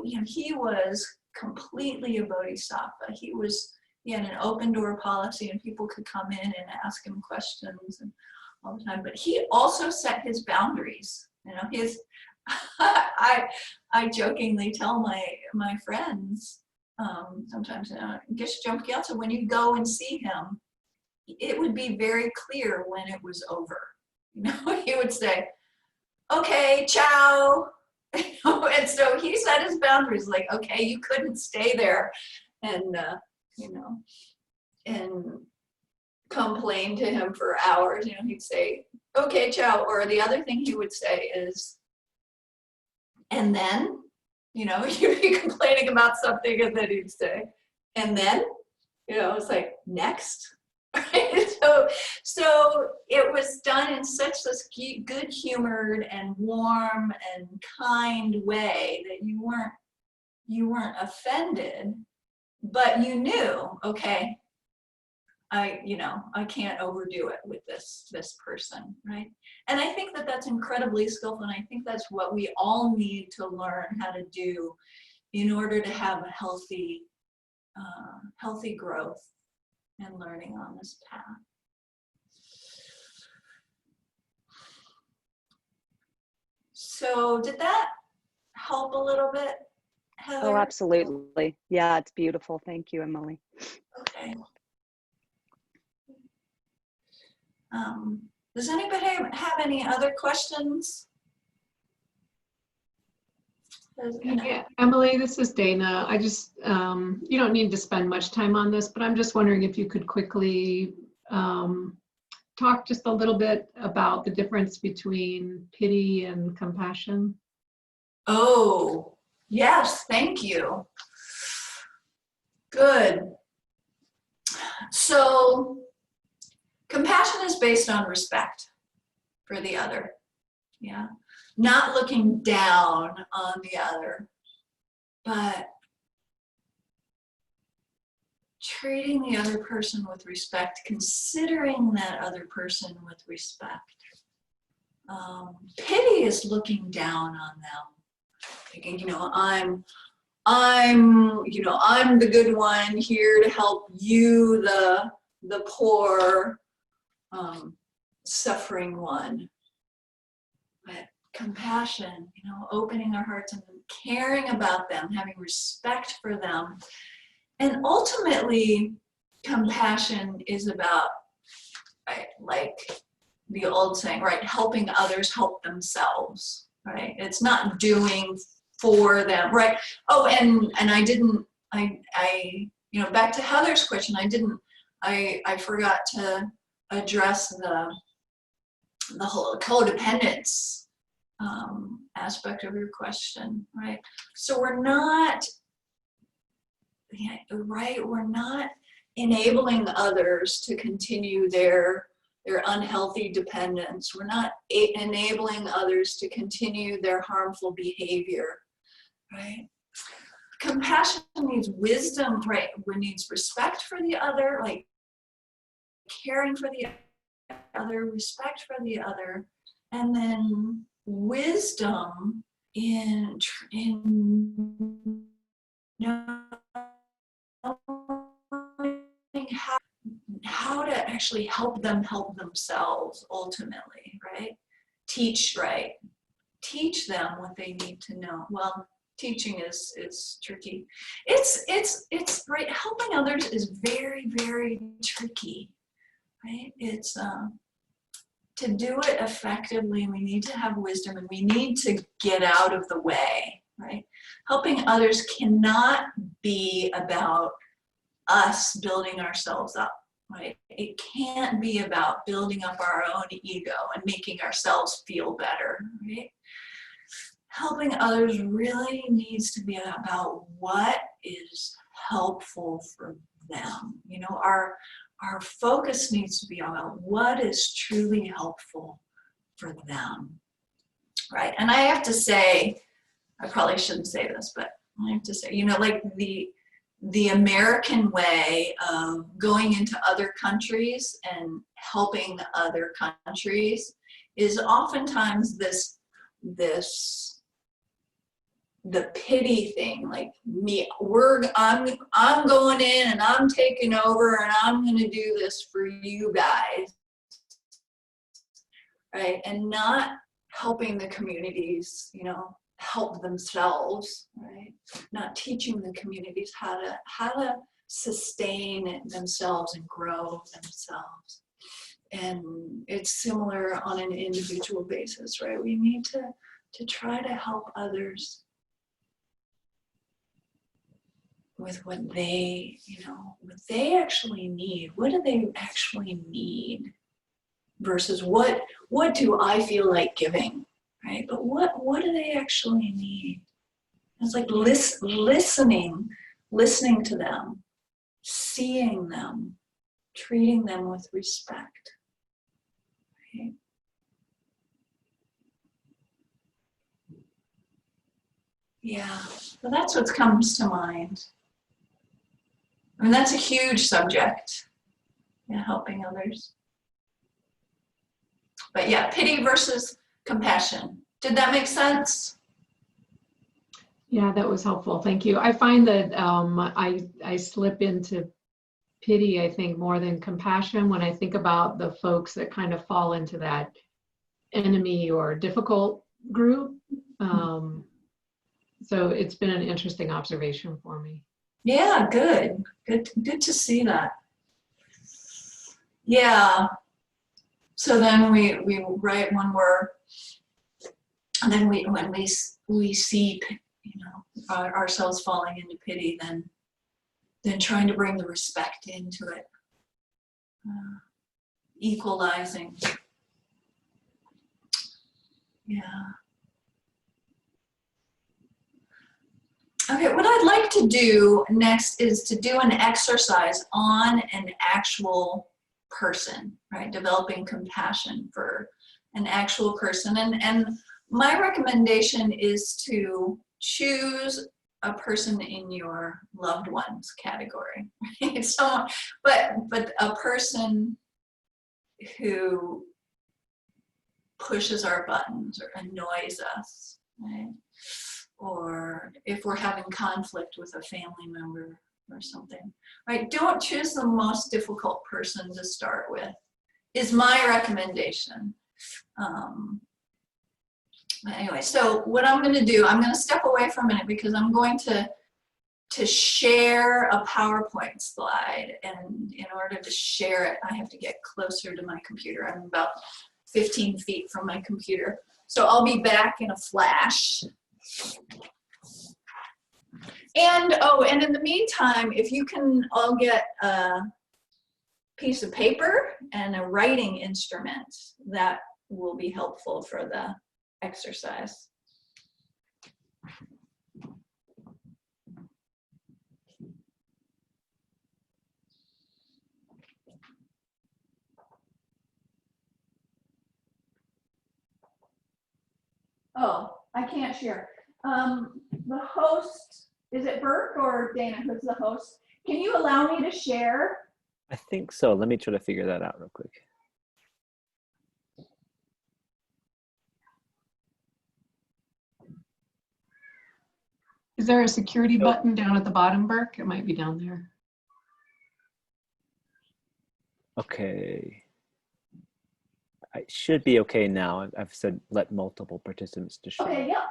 was completely a bodhisattva. He had an open door policy and people could come in and ask him questions and all the time. But he also set his boundaries. I jokingly tell my friends sometimes, Geshe Jumpa Gyatso, when you go and see him, it would be very clear when it was over. He would say, okay, ciao. And so he set his boundaries, like, okay, you couldn't stay there and, and complain to him for hours. He'd say, okay, ciao. Or the other thing he would say is, and then, you'd be complaining about something and then he'd say, and then, it's like, next. Right? So it was done in such this good-humored and warm and kind way that you weren't offended, but you knew, okay, I can't overdo it with this person, right? And I think that that's incredibly skillful, and I think that's what we all need to learn how to do in order to have a healthy growth and learning on this path. So did that help a little bit, Heather? Oh, absolutely. Yeah, it's beautiful. Thank you, Emily. Okay. Does anybody have any other questions? Yeah, Emily, this is Dana. I just, you don't need to spend much time on this, but I'm just wondering if you could quickly talk just a little bit about the difference between pity and compassion. Oh, yes, thank you. Good. So compassion is based on respect for the other. Yeah. Not looking down on the other, but treating the other person with respect, considering that other person with respect. Pity is looking down on them, thinking, you know, I'm the good one here to help you, the poor, suffering one. But compassion, you know, opening our hearts and caring about them, having respect for them. And ultimately, compassion is about, right, like the old saying, right, helping others help themselves, right? It's not doing for them, right? Oh, and I you know, back to Heather's question, I forgot to address the whole codependence aspect of your question, right? So we're not, yeah, right, we're not enabling others to continue their unhealthy dependence. We're not enabling others to continue their harmful behavior, right? Compassion needs wisdom, right? It needs respect for the other, like caring for the other, respect for the other, and then wisdom in knowing how to actually help them help themselves ultimately, right? Teach, right? Teach them what they need to know. Well, teaching is tricky. It's right. Helping others is very, very tricky, right? It's to do it effectively, we need to have wisdom and we need to get out of the way, right? Helping others cannot be about us building ourselves up, right? It can't be about building up our own ego and making ourselves feel better, right? Helping others really needs to be about what is helpful for them. You know, our focus needs to be on what is truly helpful for them, right? And I have to say, I probably shouldn't say this, but I have to say, you know, like the American way of going into other countries and helping other countries is oftentimes the pity thing, like I'm going in and I'm taking over and I'm going to do this for you guys, right? And not helping the communities, you know, help themselves, right? Not teaching the communities how to sustain themselves and grow themselves. And it's similar on an individual basis, right? We need to try to help others with what they, you know, what they actually need. What do they actually need versus what do I feel like giving, right? But what do they actually need? It's like listening to them, seeing them, treating them with respect, right? Yeah, so that's what comes to mind. I mean, that's a huge subject, yeah, helping others. But yeah, pity versus compassion. Did that make sense? Yeah, that was helpful. Thank you. I find that I slip into pity, I think, more than compassion when I think about the folks that kind of fall into that enemy or difficult group. So it's been an interesting observation for me. Yeah, good to see that. Yeah. So then we right when we see, you know, ourselves falling into pity, then trying to bring the respect into it, equalizing. Yeah. Okay, what I'd like to do next is to do an exercise on an actual person, right? Developing compassion for an actual person. And my recommendation is to choose a person in your loved ones category, right? So, but a person who pushes our buttons or annoys us, right? Or if we're having conflict with a family member or something, right? Don't choose the most difficult person to start with, is my recommendation. Anyway, so what I'm going to do, I'm going to step away for a minute because I'm going to share a PowerPoint slide, and in order to share it, I have to get closer to my computer. I'm about 15 feet from my computer. So I'll be back in a flash. And oh, and in the meantime, if you can all get a piece of paper and a writing instrument, that will be helpful for the exercise. Oh, I can't share. The host, is it Burke or Dana? Who's the host? Can you allow me to share? I think so. Let me try to figure that out real quick. Is there a security button down at the bottom, Burke? It might be down there. Okay. I should be okay now. I've said let multiple participants to share. Okay, yeah.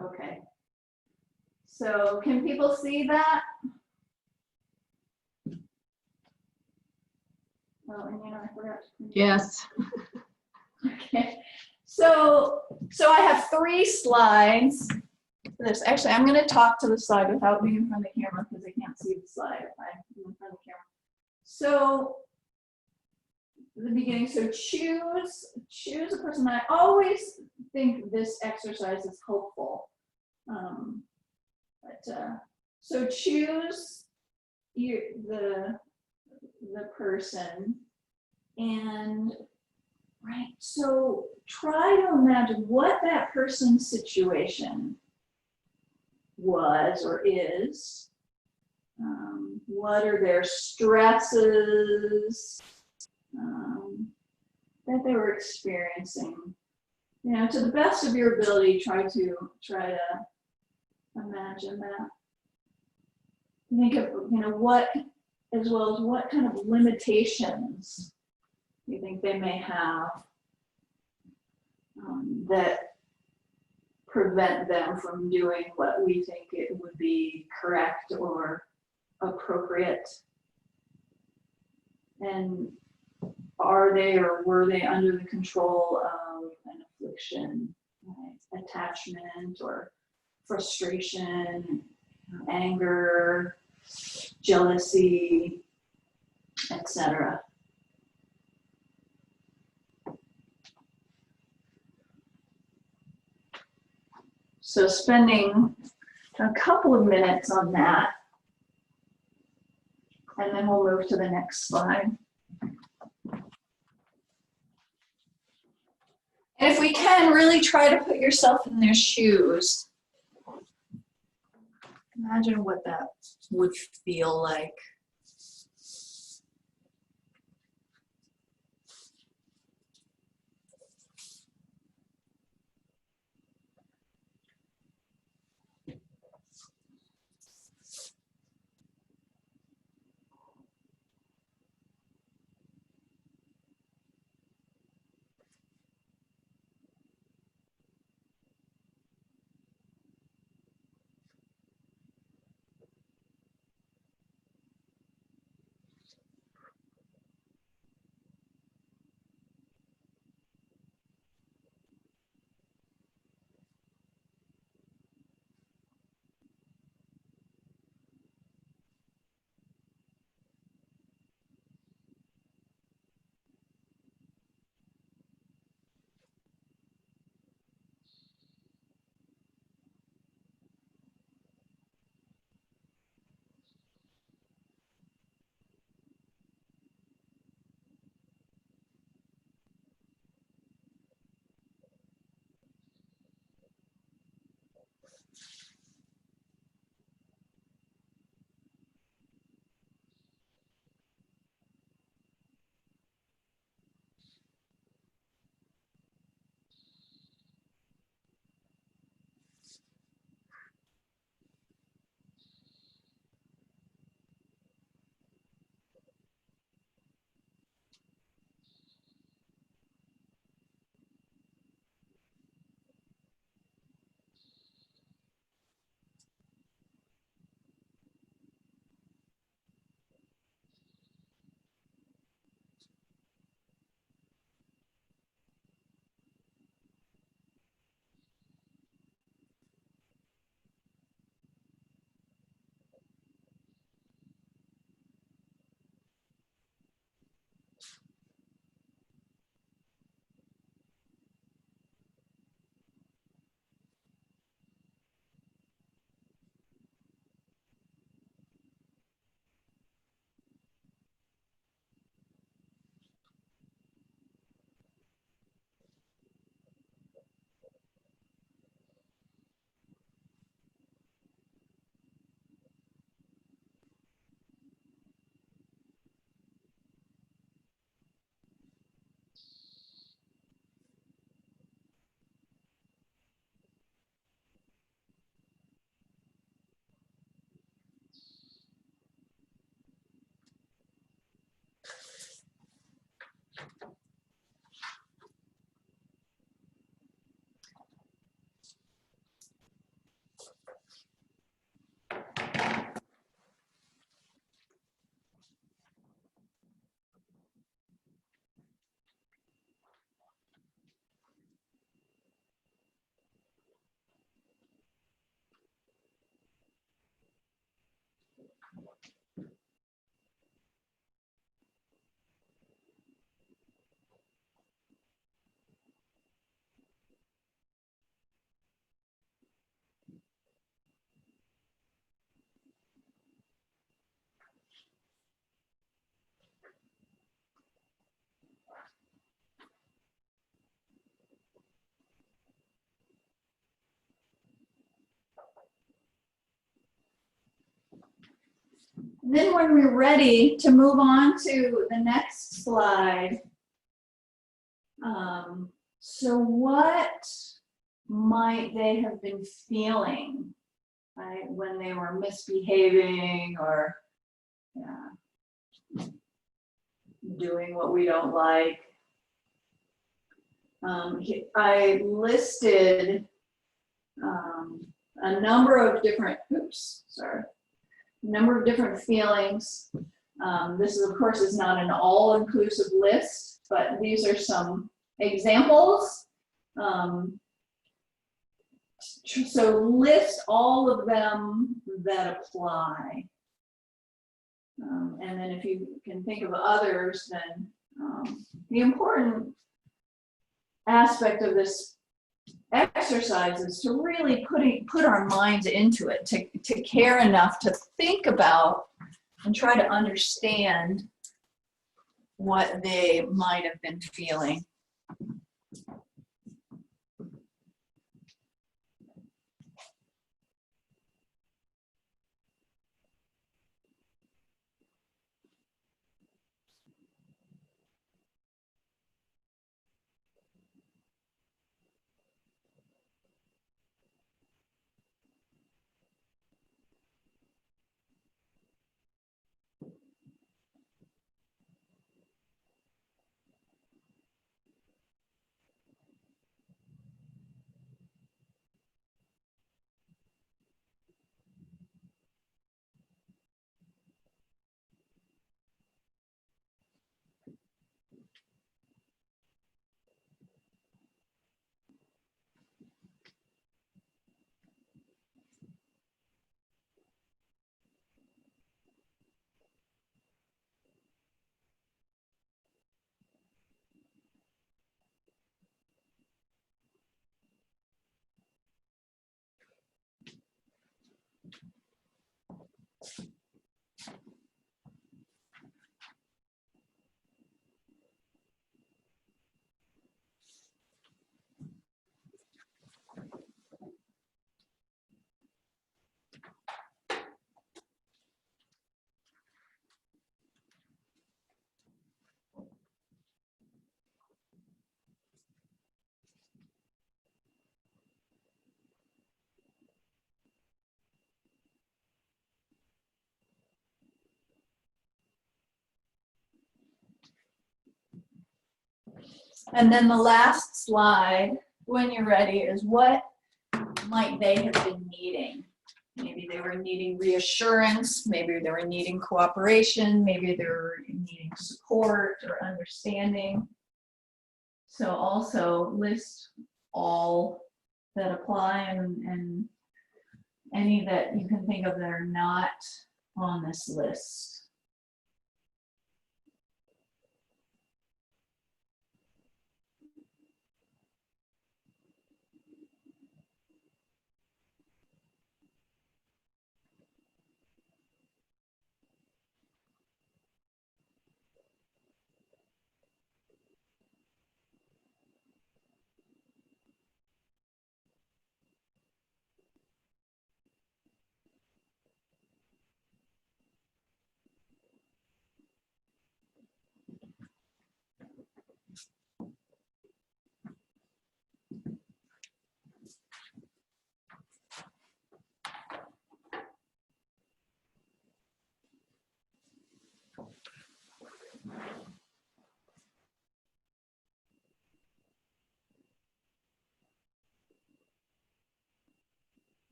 Okay. So can people see that? Oh, and you know, I forgot to. Yes. Okay. So I have 3 slides for this. Actually, I'm going to talk to the slide without being in front of the camera because I can't see the slide if I'm in front of the camera. So the beginning. So choose a person. I always think this exercise is helpful. So choose the person, and right. So try to imagine what that person's situation was or is. What are their stresses that they were experiencing? You know, to the best of your ability, try to imagine that. Think of, you know, what, as well as what kind of limitations you think they may have that prevent them from doing what we think it would be correct or appropriate. And are they or were they under the control of an affliction, right? Attachment or frustration, anger, jealousy, etc. So spending a couple of minutes on that, and then we'll move to the next slide. And if we can, really try to put yourself in their shoes. Imagine what that would feel like. Then when we're ready to move on to the next slide, so what might they have been feeling, right, when they were misbehaving or doing what we don't like? I listed a number of different, number of different feelings. This is, of course, is not an all-inclusive list, but these are some examples. So list all of them that apply. And then if you can think of others, then the important aspect of this exercise is to really put our minds into it, to care enough to think about and try to understand what they might have been feeling. And then the last slide, when you're ready, is what might they have been needing? Maybe they were needing reassurance, maybe they were needing cooperation, maybe they were needing support or understanding. So also list all that apply and any that you can think of that are not on this list.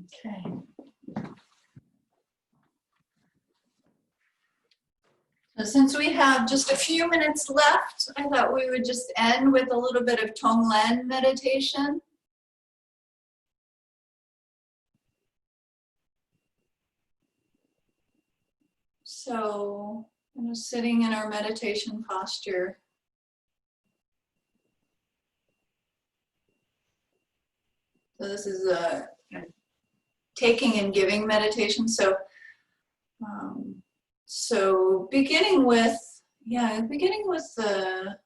Okay. So since we have just a few minutes left, I thought we would just end with a little bit of Tonglen meditation. So, sitting in our meditation posture. So this is a taking and giving meditation. So, beginning with the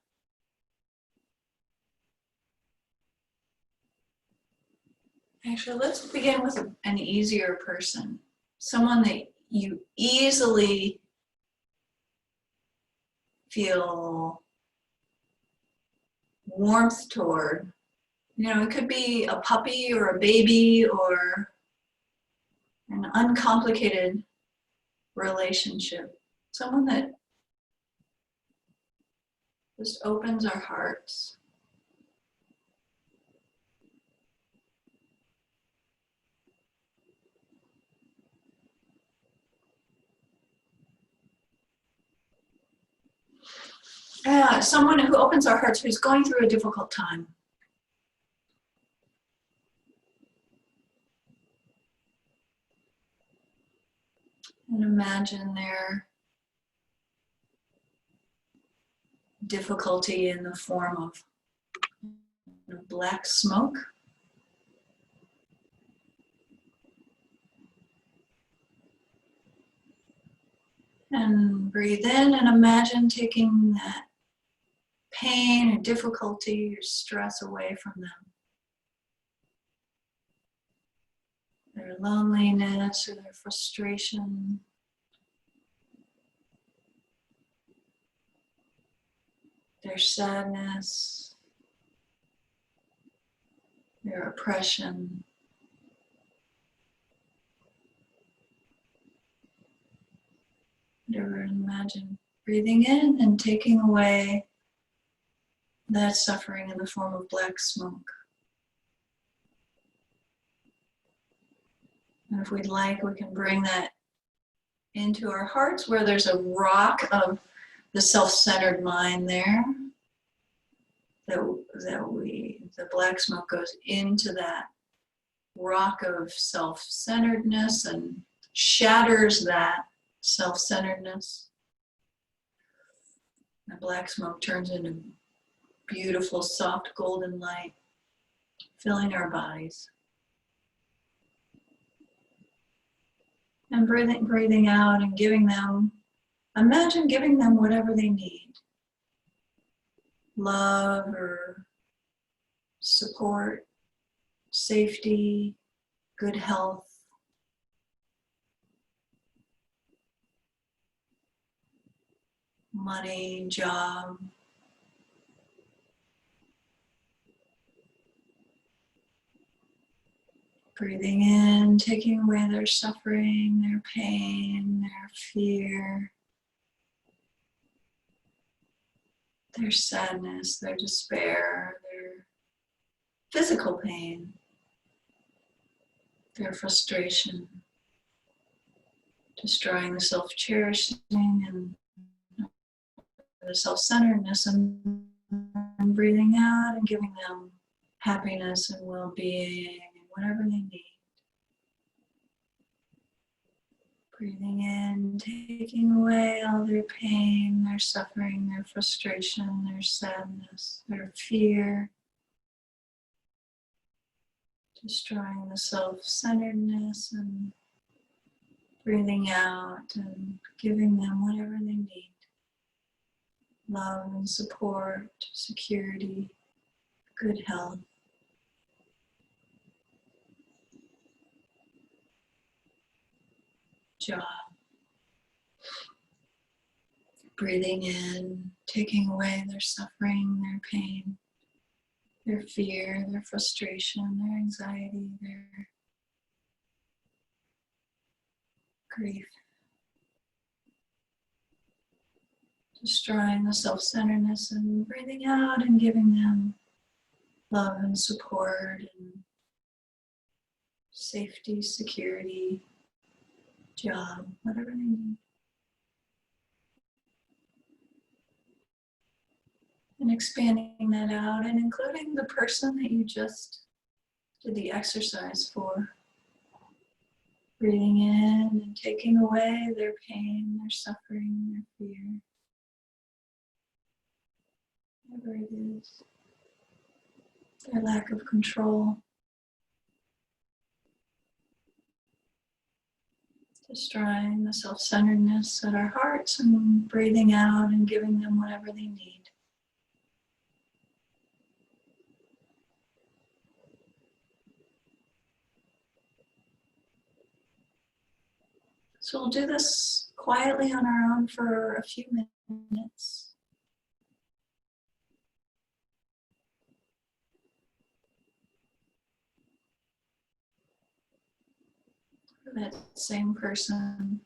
actually, let's begin with an easier person, someone that you easily feel warmth toward. You know, it could be a puppy or a baby or an uncomplicated relationship. Someone that just opens our hearts. Someone who opens our hearts who's going through a difficult time. And imagine their difficulty in the form of black smoke. And breathe in and imagine taking that pain or difficulty or stress away from them. Their loneliness or their frustration. Their sadness. Their oppression. Whatever, imagine breathing in and taking away that suffering in the form of black smoke. And if we'd like, we can bring that into our hearts where there's a rock of the self-centered mind there. The black smoke goes into that rock of self-centeredness and shatters that self-centeredness. The black smoke turns into beautiful, soft, golden light, filling our bodies. And breathing out and giving them, imagine giving them whatever they need. Love or support, safety, good health. Money, job. Breathing in, taking away their suffering, their pain, their fear, their sadness, their despair, their physical pain, their frustration, destroying the self-cherishing and the self-centeredness, and breathing out and giving them happiness and well-being and whatever they need. Breathing in, taking away all their pain, their suffering, their frustration, their sadness, their fear, destroying the self-centeredness, and breathing out and giving them whatever they need. Love and support, security, good health. Job. Breathing in, taking away their suffering, their pain, their fear, their frustration, their anxiety, their grief. Destroying the self-centeredness and breathing out and giving them love and support and safety, security, job, whatever they need. And expanding that out and including the person that you just did the exercise for. Breathing in and taking away their pain, their suffering, their fear. Whatever it is. Their lack of control. Destroying the self-centeredness at our hearts and breathing out and giving them whatever they need. So we'll do this quietly on our own for a few minutes. For that same person.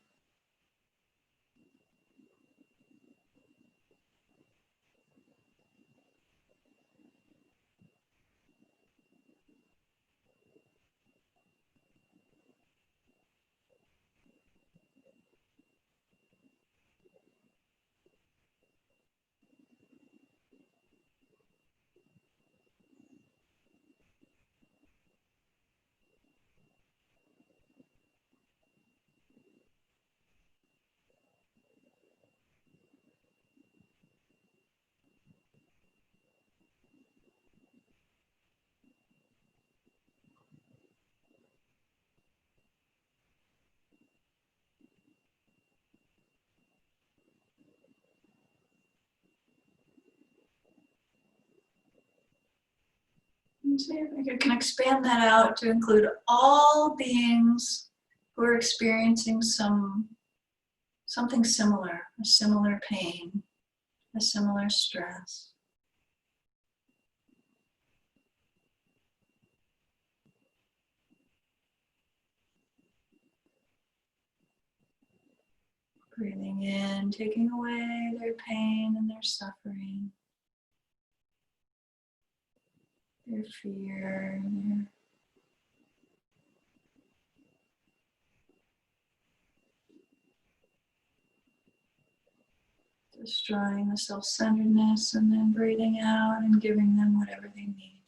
And see if I can expand that out to include all beings who are experiencing something similar, a similar pain, a similar stress. Breathing in, taking away their pain and their suffering, their fear, their destroying the self-centeredness, and then breathing out and giving them whatever they need.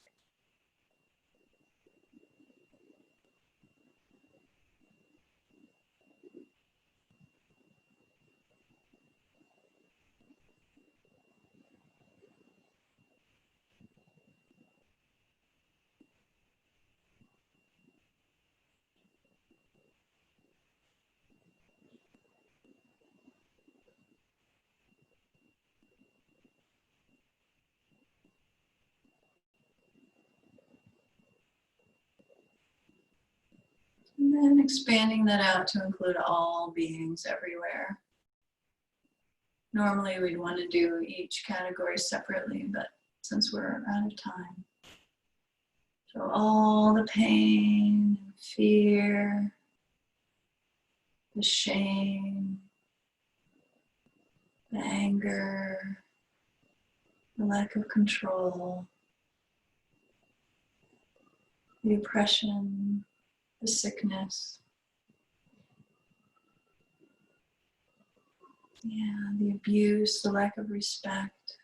And then expanding that out to include all beings everywhere. Normally we'd want to do each category separately, but since we're out of time. So all the pain, and fear, the shame, the anger, the lack of control, the oppression, the sickness, the abuse, the lack of respect.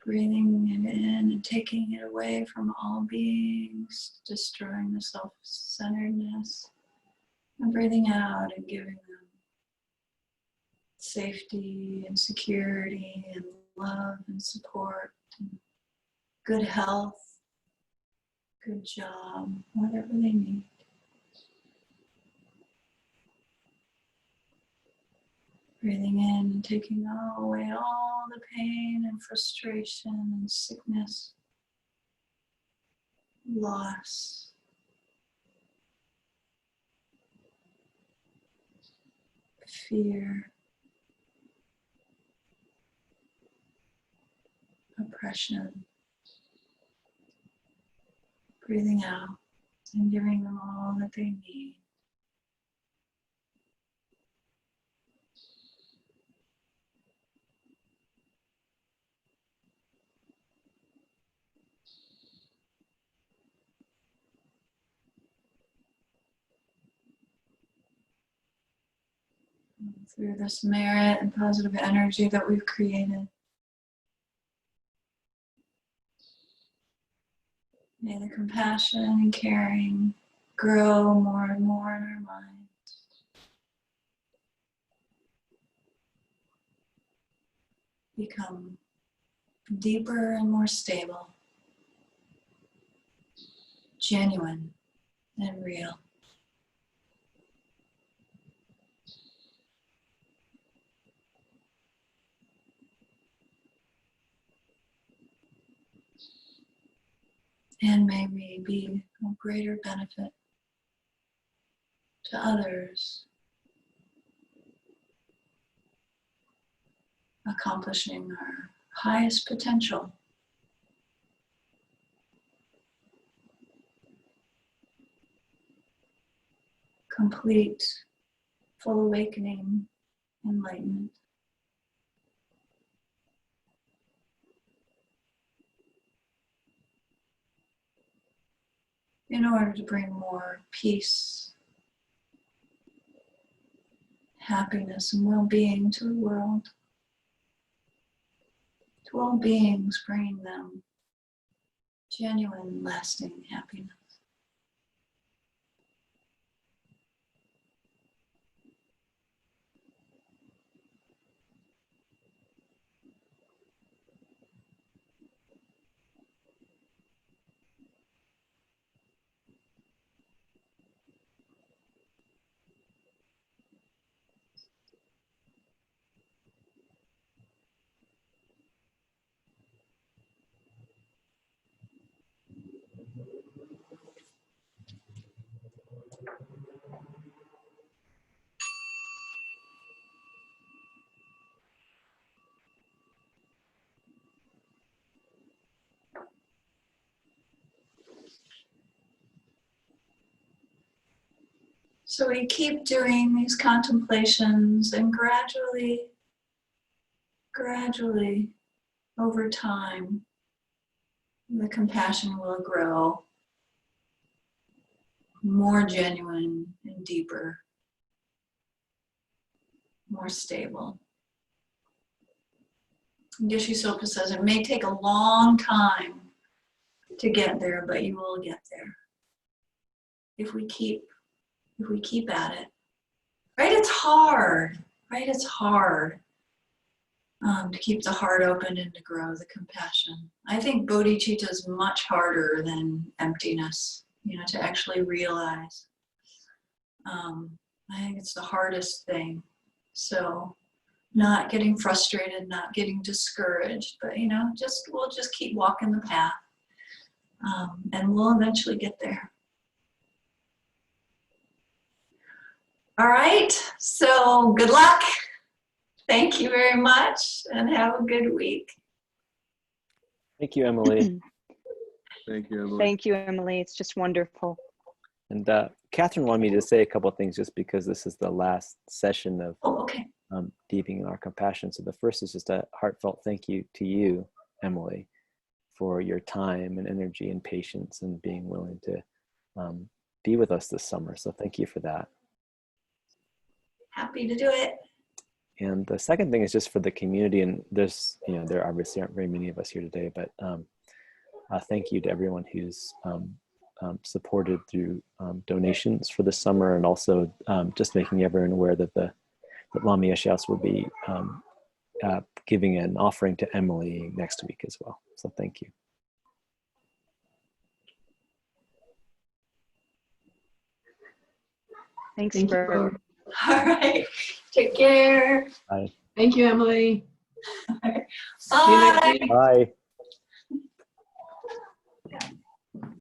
Breathing it in and taking it away from all beings, destroying the self-centeredness, and breathing out and giving them safety and security and love and support and good health, good job, whatever they need. Breathing in and taking away all the pain and frustration and sickness, loss, fear, oppression. Breathing out and giving them all that they need. through this merit and positive energy that we've created. May the compassion and caring grow more and more in our minds. Become deeper and more stable, genuine and real. And may we be of greater benefit to others, accomplishing our highest potential. Complete, full awakening, enlightenment. In order to bring more peace, happiness, and well-being to the world, to all beings, bringing them genuine, lasting happiness. So we keep doing these contemplations, and gradually, over time, the compassion will grow more genuine and deeper, more stable. Geshe Soka says it may take a long time to get there, but you will get there if we keep at it. Right? It's hard. Right? It's hard to keep the heart open and to grow the compassion. I think bodhicitta is much harder than emptiness, to actually realize. I think it's the hardest thing. So not getting frustrated, not getting discouraged, but we'll just keep walking the path, and we'll eventually get there. All right, so good luck. Thank you very much, and have a good week. Thank you, Emily. Thank you, Emily. Thank you, Emily. It's just wonderful. And Catherine wanted me to say a couple of things just because this is the last session of okay. Deepening our compassion. So the first is just a heartfelt thank you to you, Emily, for your time and energy and patience and being willing to be with us this summer. So thank you for that. Happy to do it. And the second thing is just for the community, and there's, there obviously aren't very many of us here today, but thank you to everyone who's supported through donations for the summer, and also just making everyone aware that that Lama Yeshe will be giving an offering to Emily next week as well. So thank you. Thanks Thank you for both. All right. Take care. Bye. Thank you, Emily. Bye. See you next week. Bye.